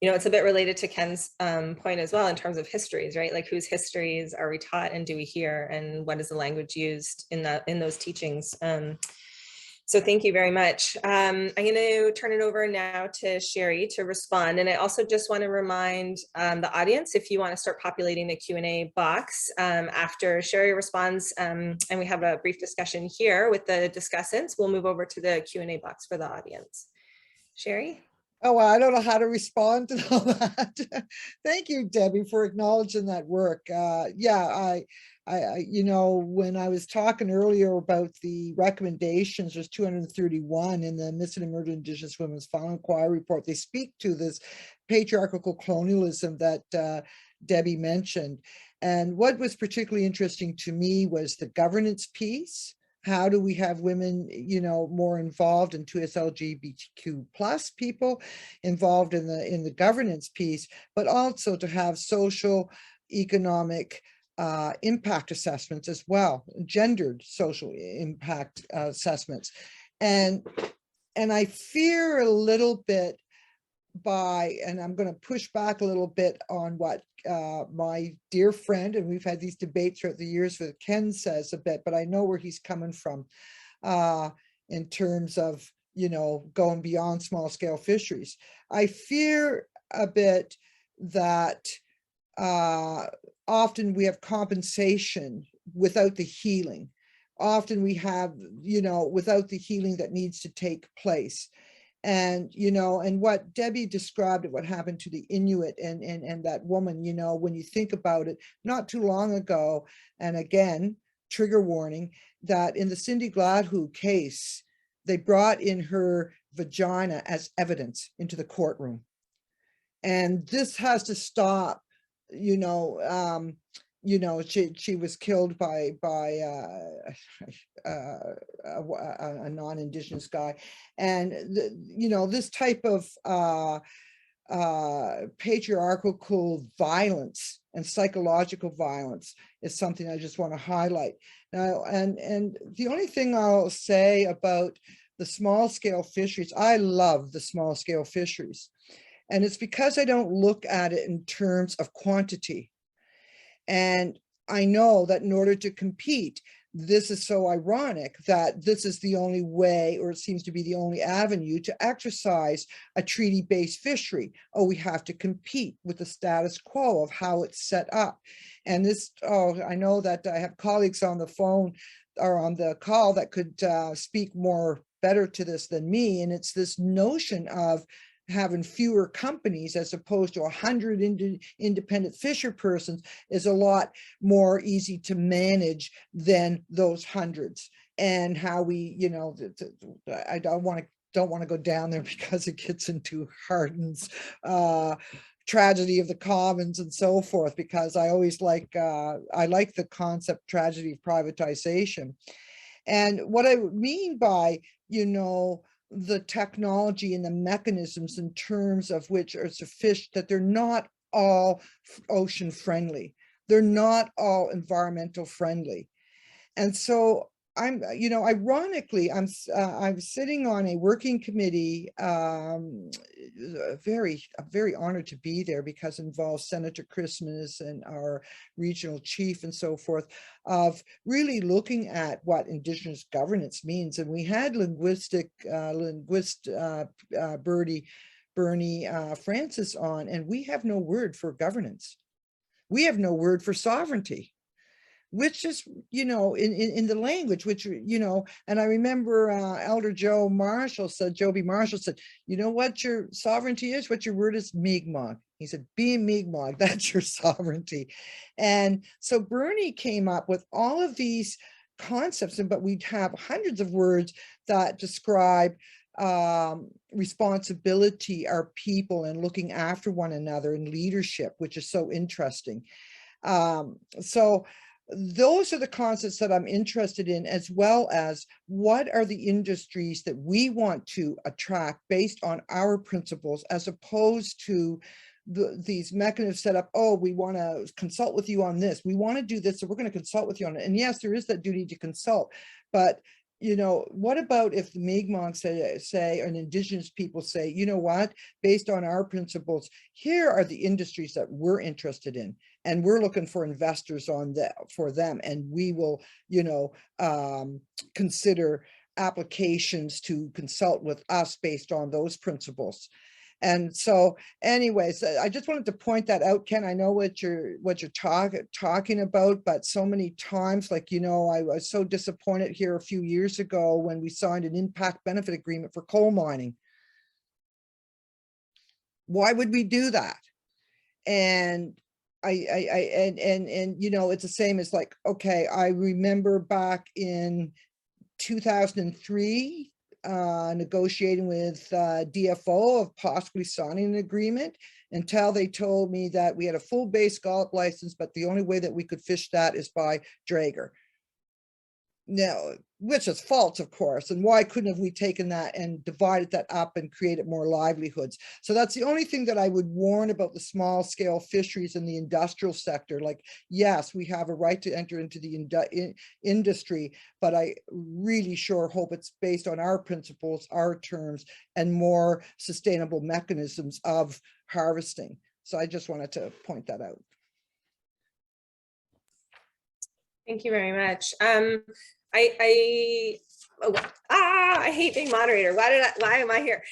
you know, it's a bit related to Ken's point as well in terms of histories, right? Like, whose histories are we taught and do we hear, and what is the language used in those teachings? So thank you very much. I'm going to turn it over now to Sherry to respond. And I also just want to remind the audience, if you want to start populating the Q&A box after Sherry responds, and we have a brief discussion here with the discussants, we'll move over to the Q&A box for the audience. Sherry? Oh, well, I don't know how to respond to all that. Thank you, Debbie, for acknowledging that work. Yeah, you know, when I was talking earlier about the recommendations, there's 231 in the Missing and Murdered Indigenous Women's Final Inquiry Report. They speak to this patriarchal colonialism that Debbie mentioned. And what was particularly interesting to me was the governance piece. How do we have women, you know, more involved, and 2S LGBTQ plus people involved in the governance piece, but also to have social, economic impact assessments as well, gendered social impact assessments. And I fear a little bit and I'm going to push back a little bit on what my dear friend, and we've had these debates throughout the years with Ken says a bit, but I know where he's coming from in terms of, you know, going beyond small scale fisheries. I fear a bit that often we have compensation without the healing. Often we have, you know, without the healing that needs to take place. And, you know, and what Debbie described, what happened to the Inuit and that woman, you know, when you think about it, not too long ago, and again, trigger warning, that in the Cindy Gladwho case, they brought in her vagina as evidence into the courtroom. And this has to stop, you know, she was killed by a non-Indigenous guy, and you know, this type of patriarchal violence and psychological violence is something I just want to highlight now. And the only thing I'll say about the small scale fisheries, I love the small scale fisheries, and it's because I don't look at it in terms of quantity. And I know that in order to compete, this is so ironic that this is the only way, or it seems to be the only avenue to exercise a treaty-based fishery. Oh, we have to compete with the status quo of how it's set up. And this, oh, I know that I have colleagues on the phone or on the call that could speak more better to this than me. And it's this notion of having fewer companies as opposed to 100 independent fisher persons is a lot more easy to manage than those hundreds. And how we, you know, I don't want to go down there because it gets into Harden's tragedy of the commons and so forth, because I always like I like the concept tragedy of privatization. And what I mean by, you know, the technology and the mechanisms in terms of which are sufficient, that they're not all ocean friendly. They're not all environmental friendly. And so I'm, you know, ironically, I'm sitting on a working committee, very honored to be there because it involves Senator Christmas and our regional chief and so forth, of really looking at what Indigenous governance means. And we had linguist Bernie Francis on, and we have no word for governance. We have no word for sovereignty, which is, you know, in the language, which, you know, and I remember Elder Joe Marshall said, Joby Marshall said, you know what your sovereignty is? What your word is? Mi'kmaw. He said, be Mi'kmaw, that's your sovereignty. And so Bernie came up with all of these concepts, but we'd have hundreds of words that describe responsibility, our people, and looking after one another, and leadership, which is so interesting. So those are the concepts that I'm interested in, as well as what are the industries that we want to attract based on our principles, as opposed to these mechanisms set up. Oh, we want to consult with you on this. We want to do this, so we're going to consult with you on it. And yes, there is that duty to consult, but you know, what about if the Mi'kmaq say, and Indigenous people say, you know what, based on our principles, here are the industries that we're interested in, and we're looking for investors on that for them, and we will, you know, consider applications to consult with us based on those principles. And so anyways, I just wanted to point that out, Ken. I know what you're talking about, but so many times, like, you know, I was so disappointed here a few years ago when we signed an impact benefit agreement for coal mining. Why would we do that? And you know, it's the same as like, okay, I remember back in 2003, negotiating with DFO of possibly signing an agreement until they told me that we had a full bay scallop license, but the only way that we could fish that is by dragger. Now, which is false, of course. And why couldn't have we taken that and divided that up and created more livelihoods? So that's the only thing that I would warn about the small scale fisheries in the industrial sector. Like, yes, we have a right to enter into the industry, but I really sure hope it's based on our principles, our terms, and more sustainable mechanisms of harvesting. So I just wanted to point that out. Thank you very much. I hate being moderator. Why am I here?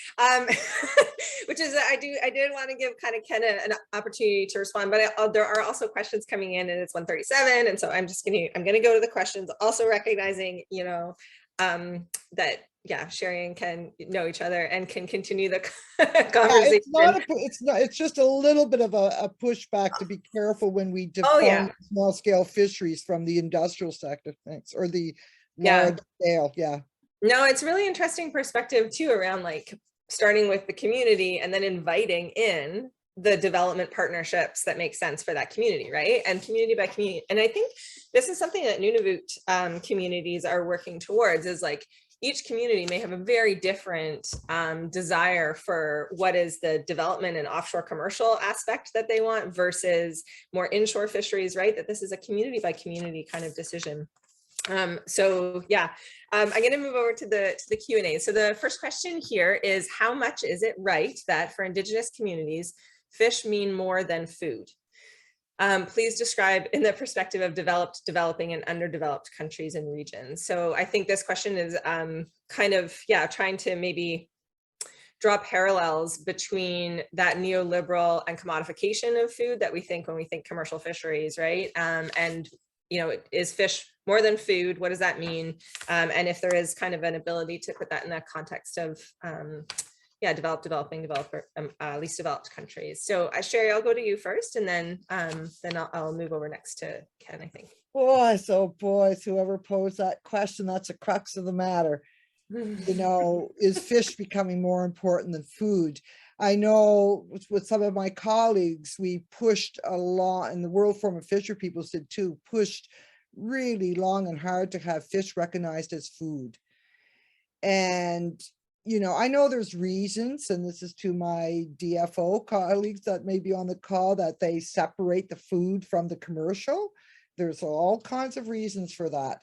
Which is, I did want to give kind of Ken an opportunity to respond, but there are also questions coming in, and it's 1:37. And so I'm going to go to the questions, also recognizing, you know, that, yeah, Sherry and Ken know each other and can continue the conversation. It's just a little bit of a pushback to be careful when we define small scale fisheries from the industrial sector, thanks, or the large scale. Yeah. No, it's really interesting perspective too, around like starting with the community and then inviting in the development partnerships that make sense for that community, right? And community by community. And I think this is something that Nunavut communities are working towards, is like, each community may have a very different desire for what is the development and offshore commercial aspect that they want versus more inshore fisheries, right? That this is a community by community kind of decision. So yeah, I'm going to move over to the Q&A. So the first question here is, how much is it right that for Indigenous communities, fish mean more than food? Please describe in the perspective of developed, developing, and underdeveloped countries and regions. So I think this question is kind of, trying to maybe draw parallels between that neoliberal and commodification of food that we think when we think commercial fisheries, right? And, you know, is fish more than food? What does that mean? And if there is kind of an ability to put that in that context of, developed, developing, developer, least developed countries. So Sherry, I'll go to you first, and then I'll move over next to Ken, I think. Boys, oh boys, whoever posed that question, that's a crux of the matter. You know, is fish becoming more important than food? I know with some of my colleagues, we pushed a lot, and the World Forum of Fisher Peoples did too, pushed really long and hard to have fish recognized as food. And you know, I know there's reasons, and this is to my DFO colleagues that may be on the call, that they separate the food from the commercial. There's all kinds of reasons for that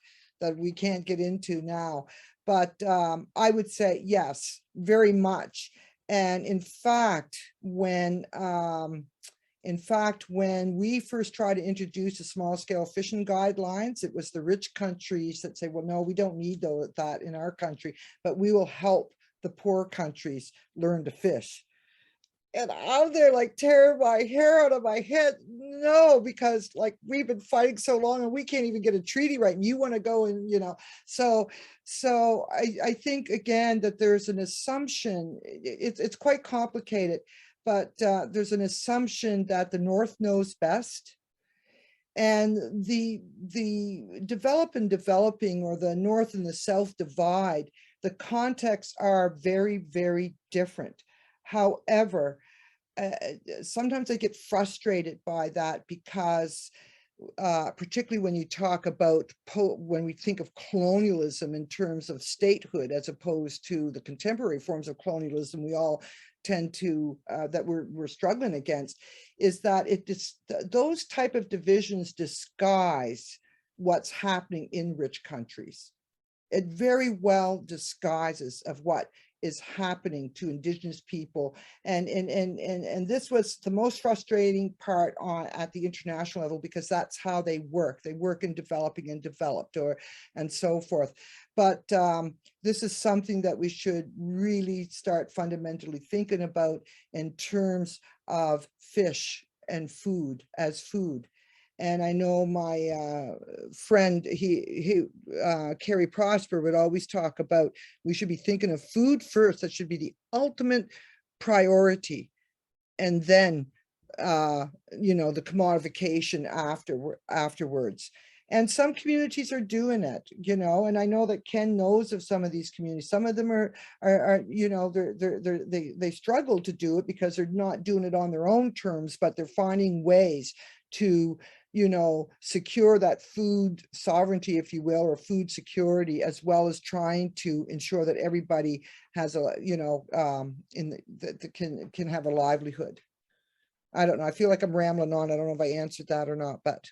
we can't get into now. But I would say yes, very much. And in fact, when we first tried to introduce the small scale fishing guidelines, it was the rich countries that say, well, no, we don't need that in our country, but we will help the poor countries learn to fish. And I'm there like tearing my hair out of my head. No, because like we've been fighting so long and we can't even get a treaty right. And you want to go and, you know, so I think again that there's an assumption, it's quite complicated, but there's an assumption that the North knows best. And the develop and developing, or the North and the South divide, the contexts are very, very different. However, sometimes I get frustrated by that because particularly when you talk about, when we think of colonialism in terms of statehood, as opposed to the contemporary forms of colonialism we all tend to, that we're struggling against, is that those type of divisions disguise what's happening in rich countries. It very well disguises of what is happening to Indigenous people. And this was the most frustrating part at the international level, because that's how they work. They work in developing and developed, and so forth. But this is something that we should really start fundamentally thinking about in terms of fish and food as food. And I know my friend, Kerry Prosper, would always talk about, we should be thinking of food first. That should be the ultimate priority. And then, you know, the commodification afterwards. And some communities are doing it, you know, and I know that Ken knows of some of these communities. Some of them are you know, they struggle to do it because they're not doing it on their own terms, but they're finding ways to, you know, secure that food sovereignty, if you will, or food security, as well as trying to ensure that everybody has a, you know, that can have a livelihood. I don't know. I feel like I'm rambling on. I don't know if I answered that or not, but.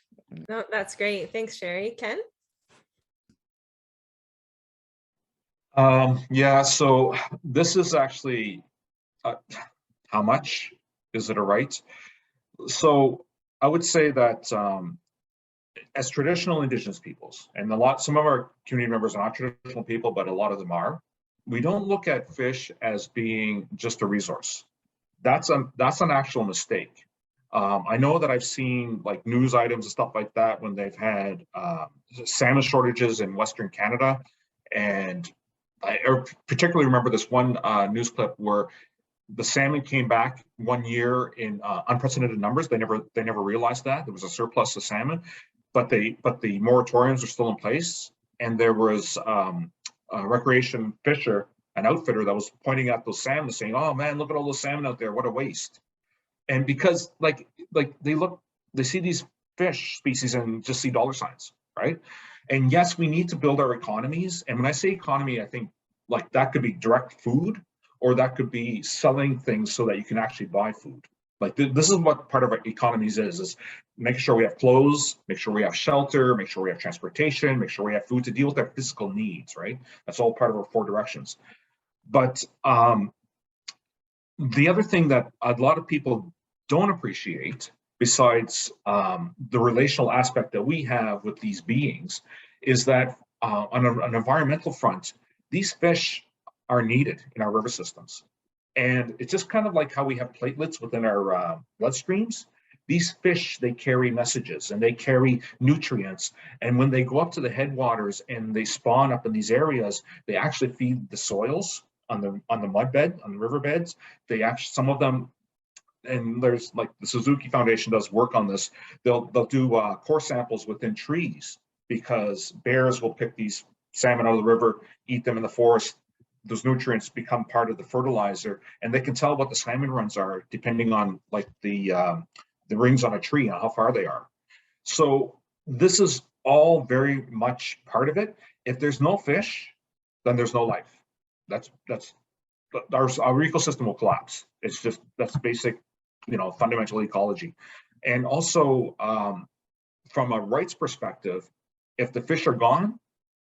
No, that's great. Thanks, Sherry. Ken? Yeah, so this is actually, how much is it a right? So I would say that as traditional Indigenous peoples, and some of our community members are not traditional people, but a lot of them are, we don't look at fish as being just a resource. That's an actual mistake. I know that I've seen like news items and stuff like that when they've had salmon shortages in Western Canada, and I particularly remember this one news clip where the salmon came back one year in unprecedented numbers. They never realized that there was a surplus of salmon, but the moratoriums are still in place, and there was a recreation fisher, an outfitter, that was pointing at those salmon saying, "Oh man, look at all those salmon out there, what a waste." And because like they see these fish species and just see dollar signs, right? And yes, we need to build our economies. And when I say economy, I think like that could be direct food, or that could be selling things so that you can actually buy food. Like this is what part of our economies is making sure we have clothes, make sure we have shelter, make sure we have transportation, make sure we have food to deal with our physical needs, right? That's all part of our 4 directions. But the other thing that a lot of people don't appreciate, besides the relational aspect that we have with these beings, is that on an environmental front, these fish are needed in our river systems. And it's just kind of like how we have platelets within our bloodstreams. These fish, they carry messages and they carry nutrients. And when they go up to the headwaters and they spawn up in these areas, they actually feed the soils on the mud bed, on the riverbeds. They actually, some of them, and there's like the Suzuki Foundation does work on this. They'll do core samples within trees, because bears will pick these salmon out of the river, eat them in the forest. Those nutrients become part of the fertilizer, and they can tell what the salmon runs are depending on like the rings on a tree and how far they are. So this is all very much part of it. If there's no fish, then there's no life. That's our ecosystem will collapse. It's just, that's basic, you know, fundamental ecology. And also from a rights perspective, if the fish are gone,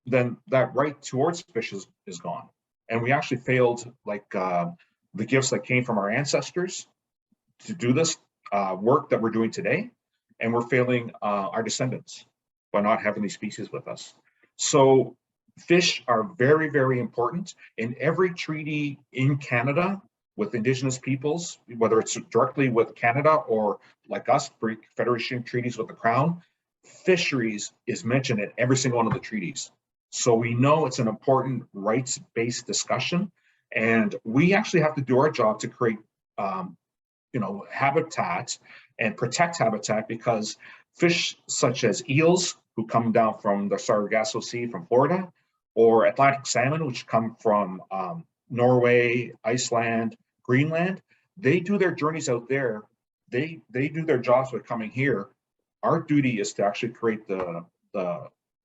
then that right towards fish is gone. And we actually failed like the gifts that came from our ancestors to do this work that we're doing today. And we're failing our descendants by not having these species with us. So fish are very, very important. In every treaty in Canada with Indigenous peoples, whether it's directly with Canada or like us, Federation treaties with the Crown, fisheries is mentioned in every single one of the treaties. So we know it's an important rights-based discussion, and we actually have to do our job to create, you know, habitat and protect habitat, because fish such as eels, who come down from the Sargasso Sea from Florida, or Atlantic salmon, which come from Norway, Iceland, Greenland, they do their journeys out there. They do their jobs by coming here. Our duty is to actually create the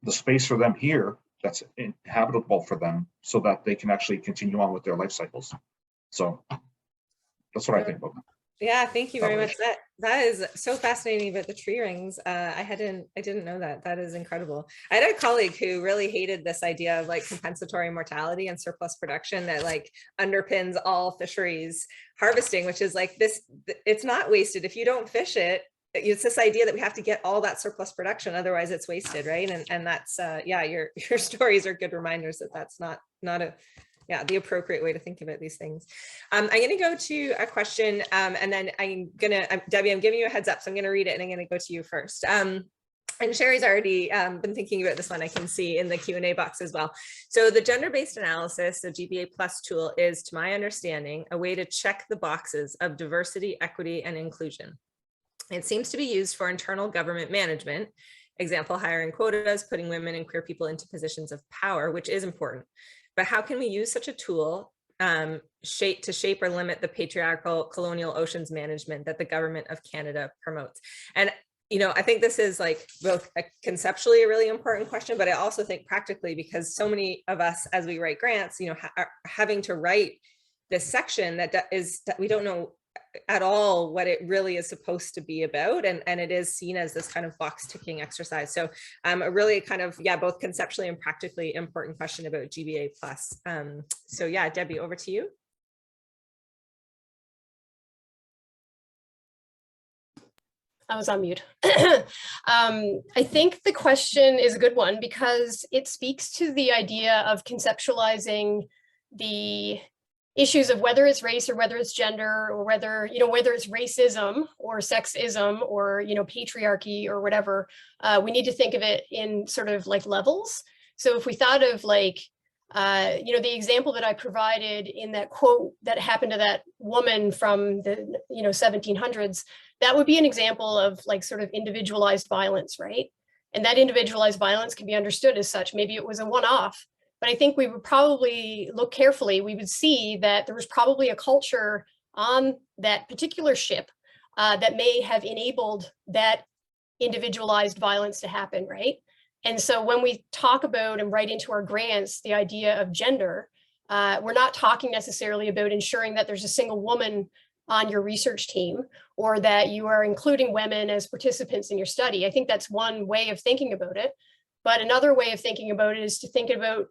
space for them here that's inhabitable for them, so that they can actually continue on with their life cycles. So that's what I think about that. Yeah, thank you very Oh, much. That is so fascinating about the tree rings. I didn't know that. That is incredible. I had a colleague who really hated this idea of like compensatory mortality and surplus production that like underpins all fisheries harvesting, which is like this, it's not wasted. If you don't fish it, it's this idea that we have to get all that surplus production, otherwise it's wasted, right? And that's yeah, your stories are good reminders that that's not the appropriate way to think about these things. I'm going to go to a question, and then Debbie, I'm giving you a heads up, so I'm going to read it and I'm going to go to you first. And Sherry's already been thinking about this one, I can see in the Q&A box as well. So the gender-based analysis, the GBA Plus tool, is, to my understanding, a way to check the boxes of diversity, equity, and inclusion. It seems to be used for internal government management, example, hiring quotas, putting women and queer people into positions of power, which is important. But how can we use such a tool to shape or limit the patriarchal colonial oceans management that the government of Canada promotes? And I think this is like both conceptually a really important question, but I also think practically, because so many of us, as we write grants, are having to write this section that we don't know at all what it really is supposed to be about, and it is seen as this kind of box ticking exercise. So a really kind of, both conceptually and practically important question about GBA Plus. So yeah, Debbie, over to you. I was on mute. I think the question is a good one because it speaks to the idea of conceptualizing the issues of whether it's race or whether it's gender, or whether it's racism or sexism or patriarchy or whatever. We need to think of it in sort of like levels. So if we thought of like the example that I provided in that quote that happened to that woman from the 1700s, that would be an example of like sort of individualized violence, right? And that individualized violence can be understood as such. Maybe it was a one-off, but I think we would probably look carefully. We would see that there was probably a culture on that particular ship that may have enabled that individualized violence to happen, right? And so when we talk about and write into our grants the idea of gender, we're not talking necessarily about ensuring that there's a single woman on your research team or that you are including women as participants in your study. I think that's one way of thinking about it. But another way of thinking about it is to think about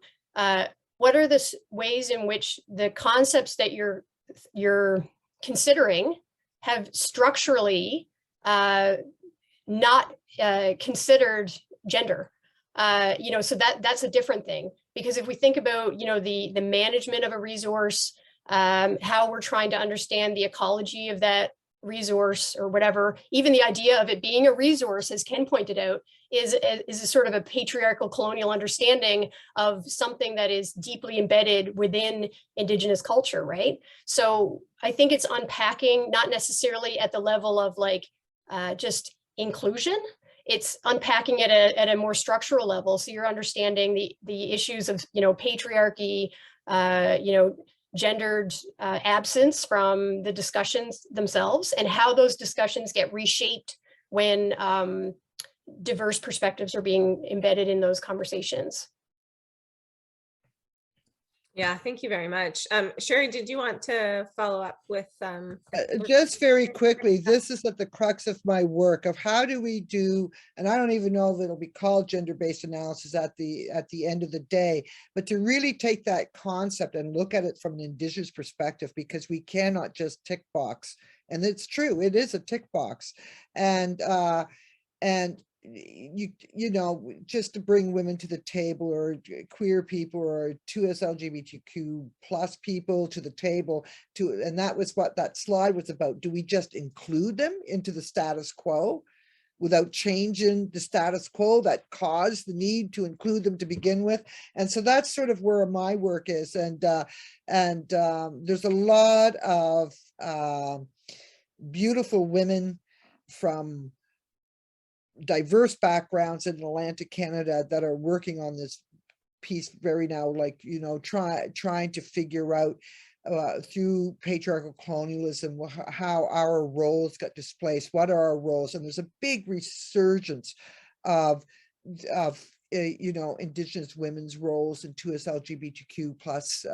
what are the ways in which the concepts that you're considering have structurally not considered gender. So that's a different thing, because if we think about the management of a resource, how we're trying to understand the ecology of that resource or whatever, even the idea of it being a resource, as Ken pointed out, is a sort of a patriarchal colonial understanding of something that is deeply embedded within Indigenous culture, right? So I think it's unpacking, not necessarily at the level of like just inclusion. It's unpacking it at a more structural level. So you're understanding the issues of patriarchy, gendered absence from the discussions themselves, and how those discussions get reshaped when diverse perspectives are being embedded in those conversations. Yeah, thank you very much. Sherry, did you want to follow up with? Just very quickly, this is at the crux of my work of how do we do, and I don't even know if it'll be called gender-based analysis at the end of the day, but to really take that concept and look at it from an Indigenous perspective, because we cannot just tick box. And it's true, it is a tick box. And just to bring women to the table, or queer people, or 2S LGBTQ plus people to the table, and that was what that slide was about. Do we just include them into the status quo without changing the status quo that caused the need to include them to begin with? And so that's sort of where my work is. And there's a lot of beautiful women from diverse backgrounds in Atlantic Canada that are working on this piece very now, like, trying to figure out through patriarchal colonialism how our roles got displaced, what are our roles. And there's a big resurgence of Indigenous women's roles and 2S LGBTQ plus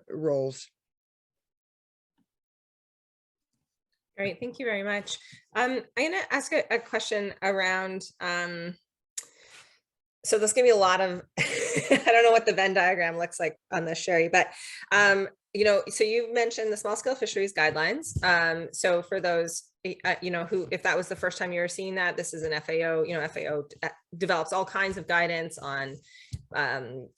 roles. Great, thank you very much. I'm going to ask a question around, so there's going to be a lot of, I don't know what the Venn diagram looks like on this, Sherry, but, you know, so you mentioned the small scale fisheries guidelines. So for those, you know, who, if that was the first time you were seeing that, this is an FAO, you know, FAO develops all kinds of guidance on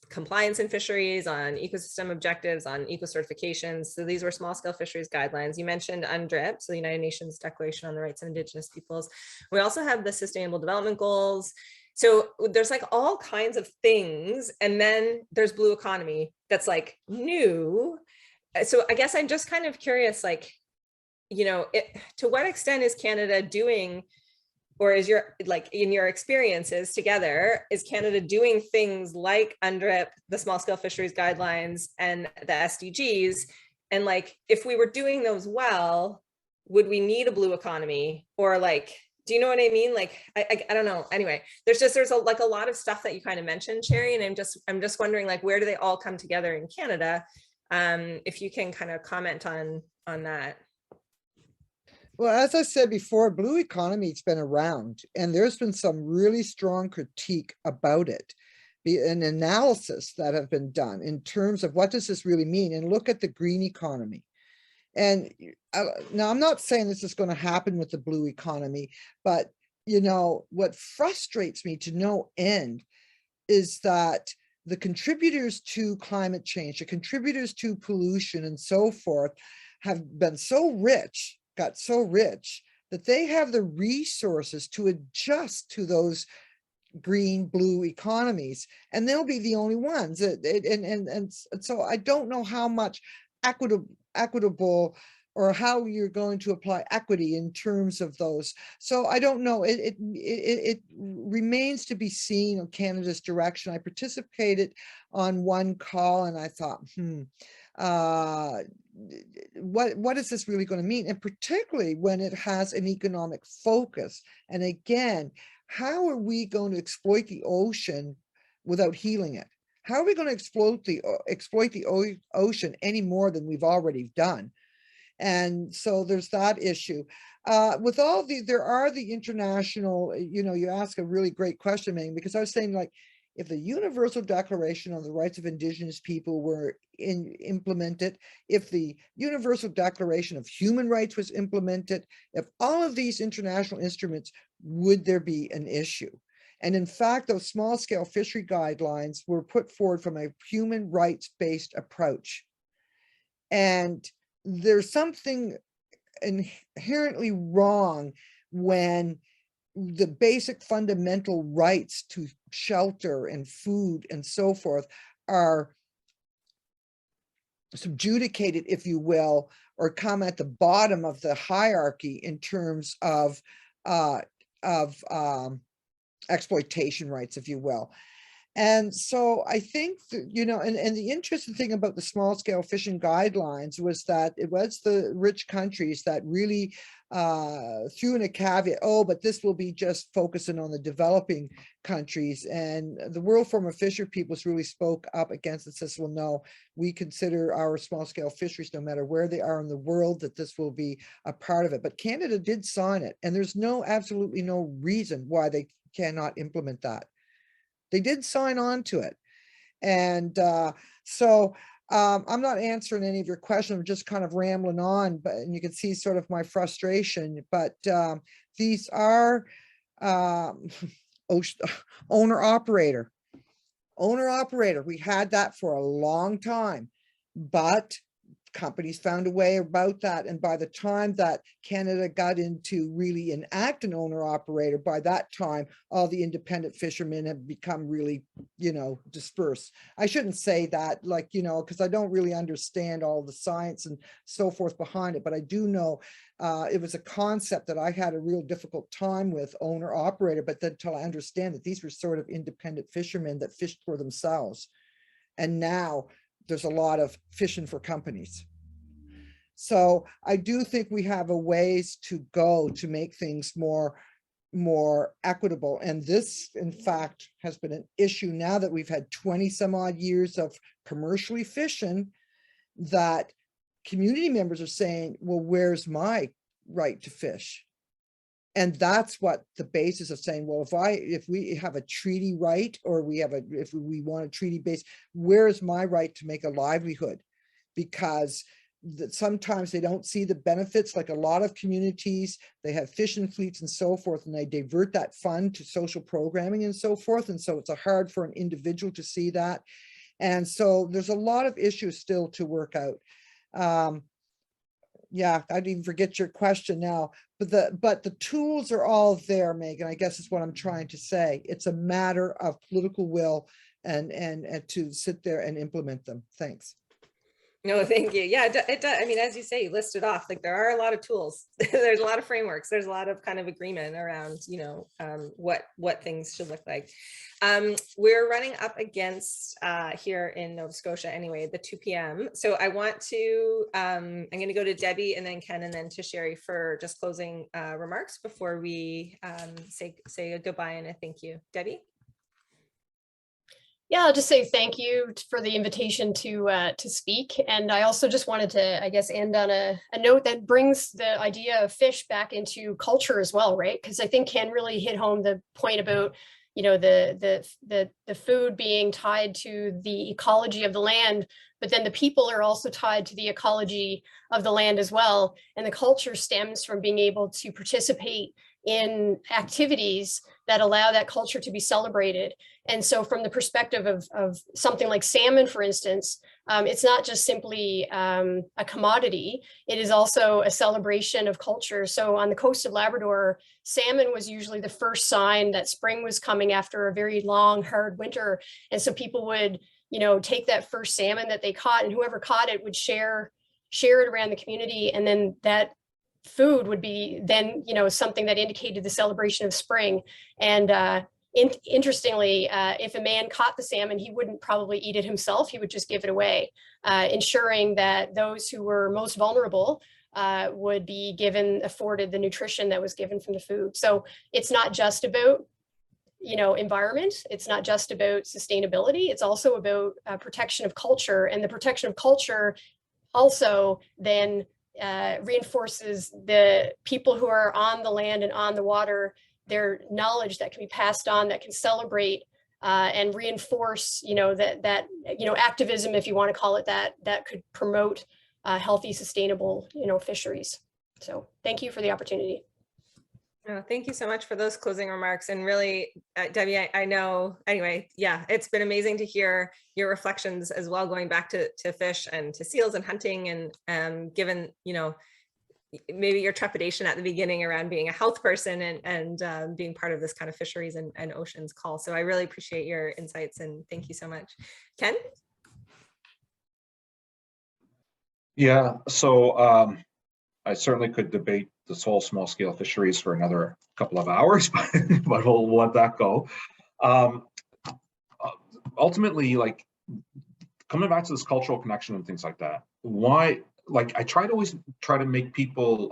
compliance in fisheries, on ecosystem objectives, on eco certifications. So these were small scale fisheries guidelines. You mentioned UNDRIP, so the United Nations Declaration on the Rights of Indigenous Peoples. We also have the Sustainable Development Goals. So there's like all kinds of things. And then there's blue economy that's like new. So I guess I'm just kind of curious, like, you know, to what extent is Canada doing, or is your, like in your experiences together, is Canada doing things like UNDRIP, the small scale fisheries guidelines, and the SDGs? And like, if we were doing those well, would we need a blue economy? Or like, do you know what I mean? Like, I don't know. Anyway, there's a lot of stuff that you kind of mentioned, Sherry, and I'm just wondering, like, where do they all come together in Canada? If you can kind of comment on that. Well, as I said before, blue economy has been around, and there's been some really strong critique about it, an analysis that have been done in terms of what does this really mean, and look at the green economy. And now I'm not saying this is going to happen with the blue economy, but you know, what frustrates me to no end is that the contributors to climate change, the contributors to pollution and so forth, have been so rich, got so rich, that they have the resources to adjust to those green blue economies, and they'll be the only ones. And so I don't know how much equitable or how you're going to apply equity in terms of those. So I don't know. It remains to be seen on Canada's direction. I participated on one call and I thought, what is this really going to mean? And particularly when it has an economic focus. And again, how are we going to exploit the ocean without healing it? How are we going to exploit the ocean any more than we've already done? And so there's that issue. With all there are the international, you know, you ask a really great question, Ming, because I was saying, like, if the Universal Declaration on the Rights of Indigenous People were implemented, if the Universal Declaration of Human Rights was implemented, if all of these international instruments, would there be an issue? And in fact, those small scale fishery guidelines were put forward from a human rights-based approach. And there's something inherently wrong when the basic fundamental rights to shelter and food and so forth are subjudicated, if you will, or come at the bottom of the hierarchy in terms of exploitation rights, if you will. And so I think that, you know, and the interesting thing about the small scale fishing guidelines was that it was the rich countries that really threw in a caveat, oh, but this will be just focusing on the developing countries. And the World Forum of Fisher Peoples really spoke up against it, says, well, no, we consider our small scale fisheries, no matter where they are in the world, that this will be a part of it. But Canada did sign it, and there's absolutely no reason why they cannot implement that. They did sign on to it. And so I'm not answering any of your questions. I'm just kind of rambling on, but and you can see sort of my frustration. But these are owner operator. We had that for a long time, but companies found a way about that. And by the time that Canada got into really enact an owner operator, by that time, all the independent fishermen have become really, you know, dispersed. I shouldn't say that, like, you know, because I don't really understand all the science and so forth behind it, but I do know it was a concept that I had a real difficult time with, owner operator, but then until I understand that these were sort of independent fishermen that fished for themselves. And now there's a lot of fishing for companies. So I do think we have a ways to go to make things more equitable. And this, in fact, has been an issue now that we've had 20 some odd years of commercially fishing, that community members are saying, well, where's my right to fish. And that's what the basis of saying, well, if we have a treaty right, or if we want a treaty base, where's my right to make a livelihood? Because sometimes they don't see the benefits, like a lot of communities, they have fishing fleets and so forth, and they divert that fund to social programming and so forth. And so it's hard for an individual to see that. And so there's a lot of issues still to work out. Yeah, I didn't even forget your question now, but the tools are all there, Megan, I guess is what I'm trying to say. It's a matter of political will and to sit there and implement them. Thanks. No, thank you. Yeah, it does. I mean, as you say, you listed off, like there are a lot of tools. There's a lot of frameworks. There's a lot of kind of agreement around, you know, what things should look like. We're running up against here in Nova Scotia anyway, the 2 p.m. So I want to, I'm going to go to Debbie and then Ken and then to Sherry for just closing remarks before we say a goodbye and a thank you. Debbie? Yeah, I'll just say thank you for the invitation to speak. And I also just wanted to, I guess, end on a note that brings the idea of fish back into culture as well, right? Because I think Ken really hit home the point about, you know, the food being tied to the ecology of the land, but then the people are also tied to the ecology of the land as well. And the culture stems from being able to participate in activities that allow that culture to be celebrated. And so from the perspective of something like salmon, for instance, it's not just simply a commodity, it is also a celebration of culture. So on the coast of Labrador, salmon was usually the first sign that spring was coming after a very long, hard winter. And so people would, you know, take that first salmon that they caught, and whoever caught it would share it around the community. And then that food would be then, you know, something that indicated the celebration of spring. And interestingly, if a man caught the salmon, he wouldn't probably eat it himself. He would just give it away, ensuring that those who were most vulnerable would be afforded the nutrition that was given from the food. So it's not just about, you know, environment. It's not just about sustainability. It's also about protection of culture, and the protection of culture also then reinforces the people who are on the land and on the water, their knowledge that can be passed on, that can celebrate and reinforce, you know, that you know, activism, if you want to call it that, that could promote healthy, sustainable, you know, fisheries. So thank you for the opportunity. Oh, thank you so much for those closing remarks. And really, Debbie, I know, anyway, yeah, it's been amazing to hear your reflections as well, going back to fish and to seals and hunting, and given, you know, maybe your trepidation at the beginning around being a health person and being part of this kind of fisheries and oceans call. So I really appreciate your insights and thank you so much. Ken? Yeah, so I certainly could debate this whole small scale fisheries for another couple of hours, but we'll let that go. Ultimately, like, coming back to this cultural connection and things like that, why, like, I always try to make people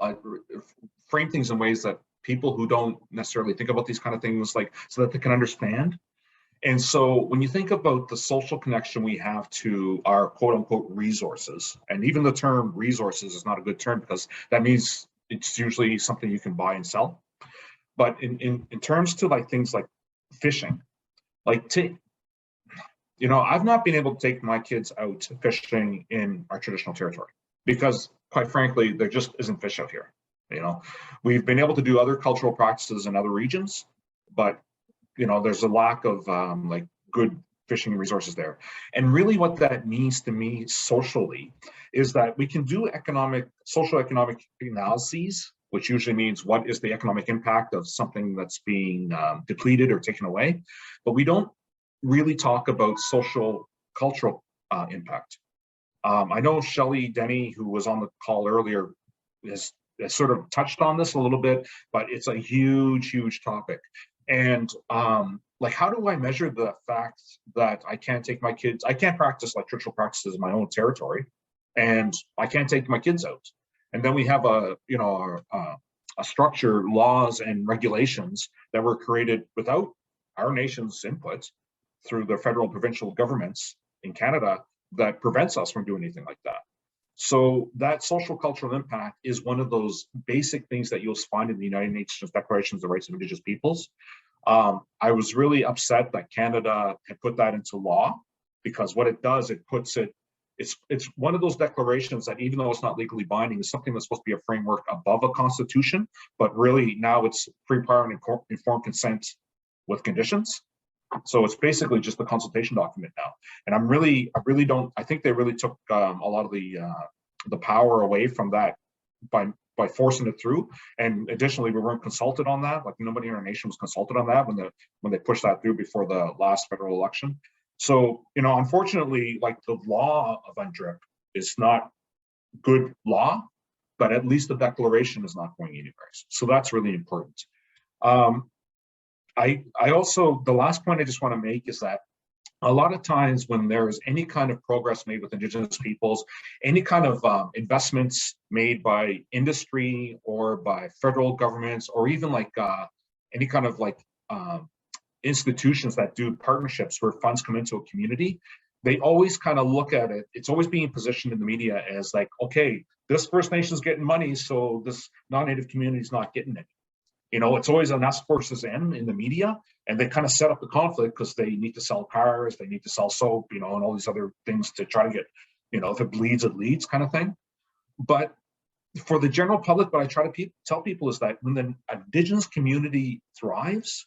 frame things in ways that people who don't necessarily think about these kind of things, like, so that they can understand. And so when you think about the social connection we have to our quote unquote resources, and even the term resources is not a good term because that means it's usually something you can buy and sell. But in terms to like things like fishing, like, you know, I've not been able to take my kids out fishing in our traditional territory because, quite frankly, there just isn't fish out here. You know, we've been able to do other cultural practices in other regions, but you know, there's a lack of like good fishing resources there. And really what that means to me socially is that we can do social economic analyses, which usually means what is the economic impact of something that's being depleted or taken away, but we don't really talk about social cultural impact. I know Shelley Denny, who was on the call earlier, has sort of touched on this a little bit, but it's a huge topic. And like, how do I measure the fact that I can't take my kids, I can't practice like traditional practices in my own territory, and I can't take my kids out? And then we have a structure, laws and regulations that were created without our nation's input through the federal and provincial governments in Canada that prevents us from doing anything like that. So that social cultural impact is one of those basic things that you'll find in the United Nations Declaration of the Rights of Indigenous Peoples. I was really upset that Canada had put that into law, because what it does, it puts it, it's one of those declarations that, even though it's not legally binding, is something that's supposed to be a framework above a constitution, but really now it's free, prior, and informed consent with conditions. So it's basically just a consultation document now. And I think they really took a lot of the power away from that by forcing it through. And additionally, we weren't consulted on that. Like, nobody in our nation was consulted on that when they pushed that through before the last federal election. So, unfortunately, like, the law of UNDRIP is not good law, but at least the declaration is not going anywhere. So that's really important. I also, the last point I just want to make is that a lot of times when there is any kind of progress made with Indigenous peoples, any kind of investments made by industry or by federal governments, or even like any kind of like institutions that do partnerships where funds come into a community, they always kind of look at it. It's always being positioned in the media as like, okay, this First Nation's getting money, so this non-Native community is not getting it. It's always an us versus them in the media, and they kind of set up the conflict because they need to sell cars, they need to sell soap, and all these other things to try to get, if it bleeds, it leads kind of thing. But for the general public, what I try to tell people is that when the Indigenous community thrives,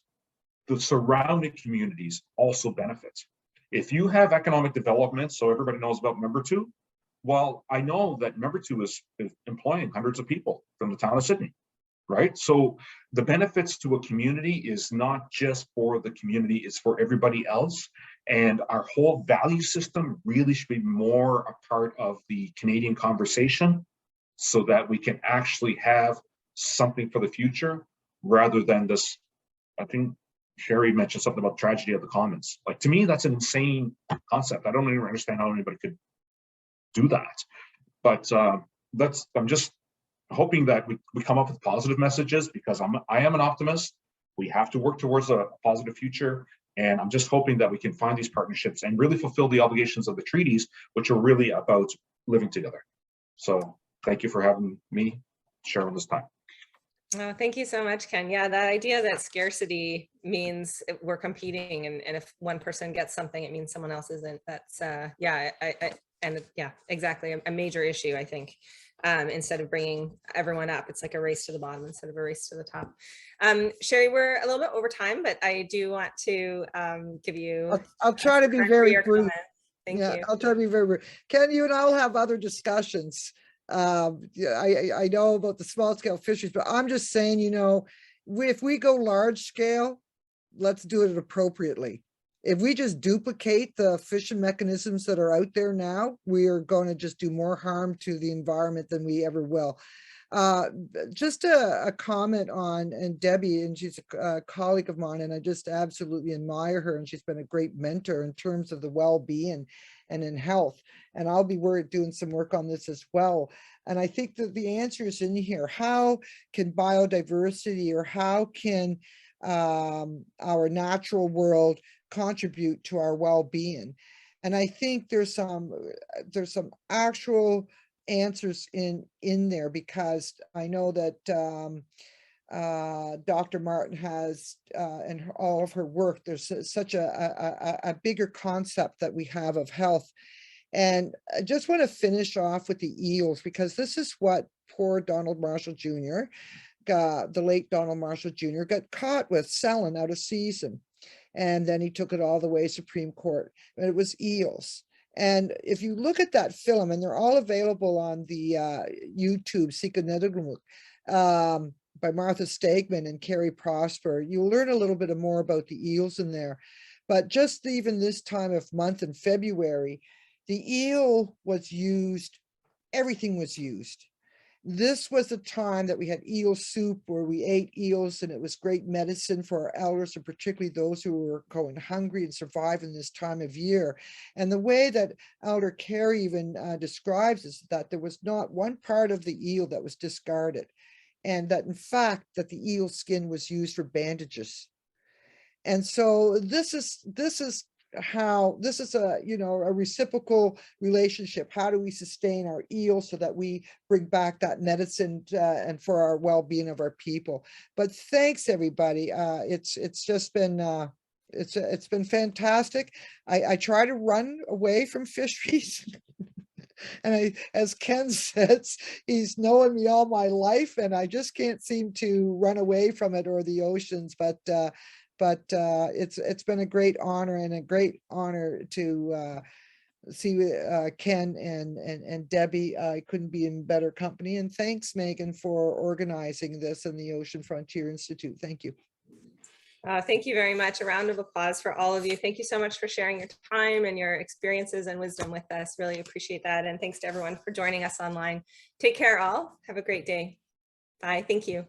the surrounding communities also benefit. If you have economic development, so everybody knows about Membertou, well, I know that Membertou is employing hundreds of people from the town of Sydney. Right? So the benefits to a community is not just for the community, it's for everybody else. And our whole value system really should be more a part of the Canadian conversation, so that we can actually have something for the future, rather than this. I think Sherry mentioned something about tragedy of the commons. Like, to me, that's an insane concept. I don't even understand how anybody could do that. But I'm just hoping that we come up with positive messages, because I am an optimist. We have to work towards a positive future. And I'm just hoping that we can find these partnerships and really fulfill the obligations of the treaties, which are really about living together. So thank you for having me share this time. Oh, thank you so much, Ken. Yeah, that idea that scarcity means we're competing, and if one person gets something, it means someone else isn't. That's exactly a major issue, I think. Instead of bringing everyone up, it's like a race to the bottom instead of a race to the top. Sherry, we're a little bit over time, but I do want to give you. I'll try to be very brief. Thank you. I'll try to be very brief. Ken, you and I'll have other discussions. I know about the small scale fisheries, but I'm just saying, if we go large scale, let's do it appropriately. If we just duplicate the fishing mechanisms that are out there now, we are going to just do more harm to the environment than we ever will. Just a comment on, and Debbie, and she's a colleague of mine, and I just absolutely admire her, and she's been a great mentor in terms of the well-being and in health. And I'll be doing some work on this as well. And I think that the answer is in here. How can biodiversity, or how can our natural world contribute to our well-being? And I think there's some actual answers in there, because I know that Dr. Martin has in all of her work, there's such a bigger concept that we have of health. And I just want to finish off with the eels, because this is what poor Donald Marshall Jr., the late Donald Marshall Jr., got caught with selling out of season. And then he took it all the way Supreme Court, and it was eels. And if you look at that film, and they're all available on the YouTube, by Martha Stegman and Carrie Prosper, you'll learn a little bit more about the eels in there. But just even this time of month in February, the eel was used, everything was used. This was the time that we had eel soup, where we ate eels, and it was great medicine for our elders, and particularly those who were going hungry and surviving this time of year. And the way that Elder Carey even describes is that there was not one part of the eel that was discarded, and that in fact that the eel skin was used for bandages. And so this is how this is a, you know, a reciprocal relationship. How do we sustain our eel so that we bring back that medicine and for our well-being of our people? But thanks everybody. It's just been it's been fantastic. I try to run away from fisheries. And as Ken says, he's known me all my life, and I just can't seem to run away from it or the oceans. But it's been a great honor and a great honor to see Ken and Debbie. I couldn't be in better company. And thanks, Megan, for organizing this and the Ocean Frontier Institute. Thank you. Thank you very much. A round of applause for all of you. Thank you so much for sharing your time and your experiences and wisdom with us. Really appreciate that. And thanks to everyone for joining us online. Take care all. Have a great day. Bye. Thank you.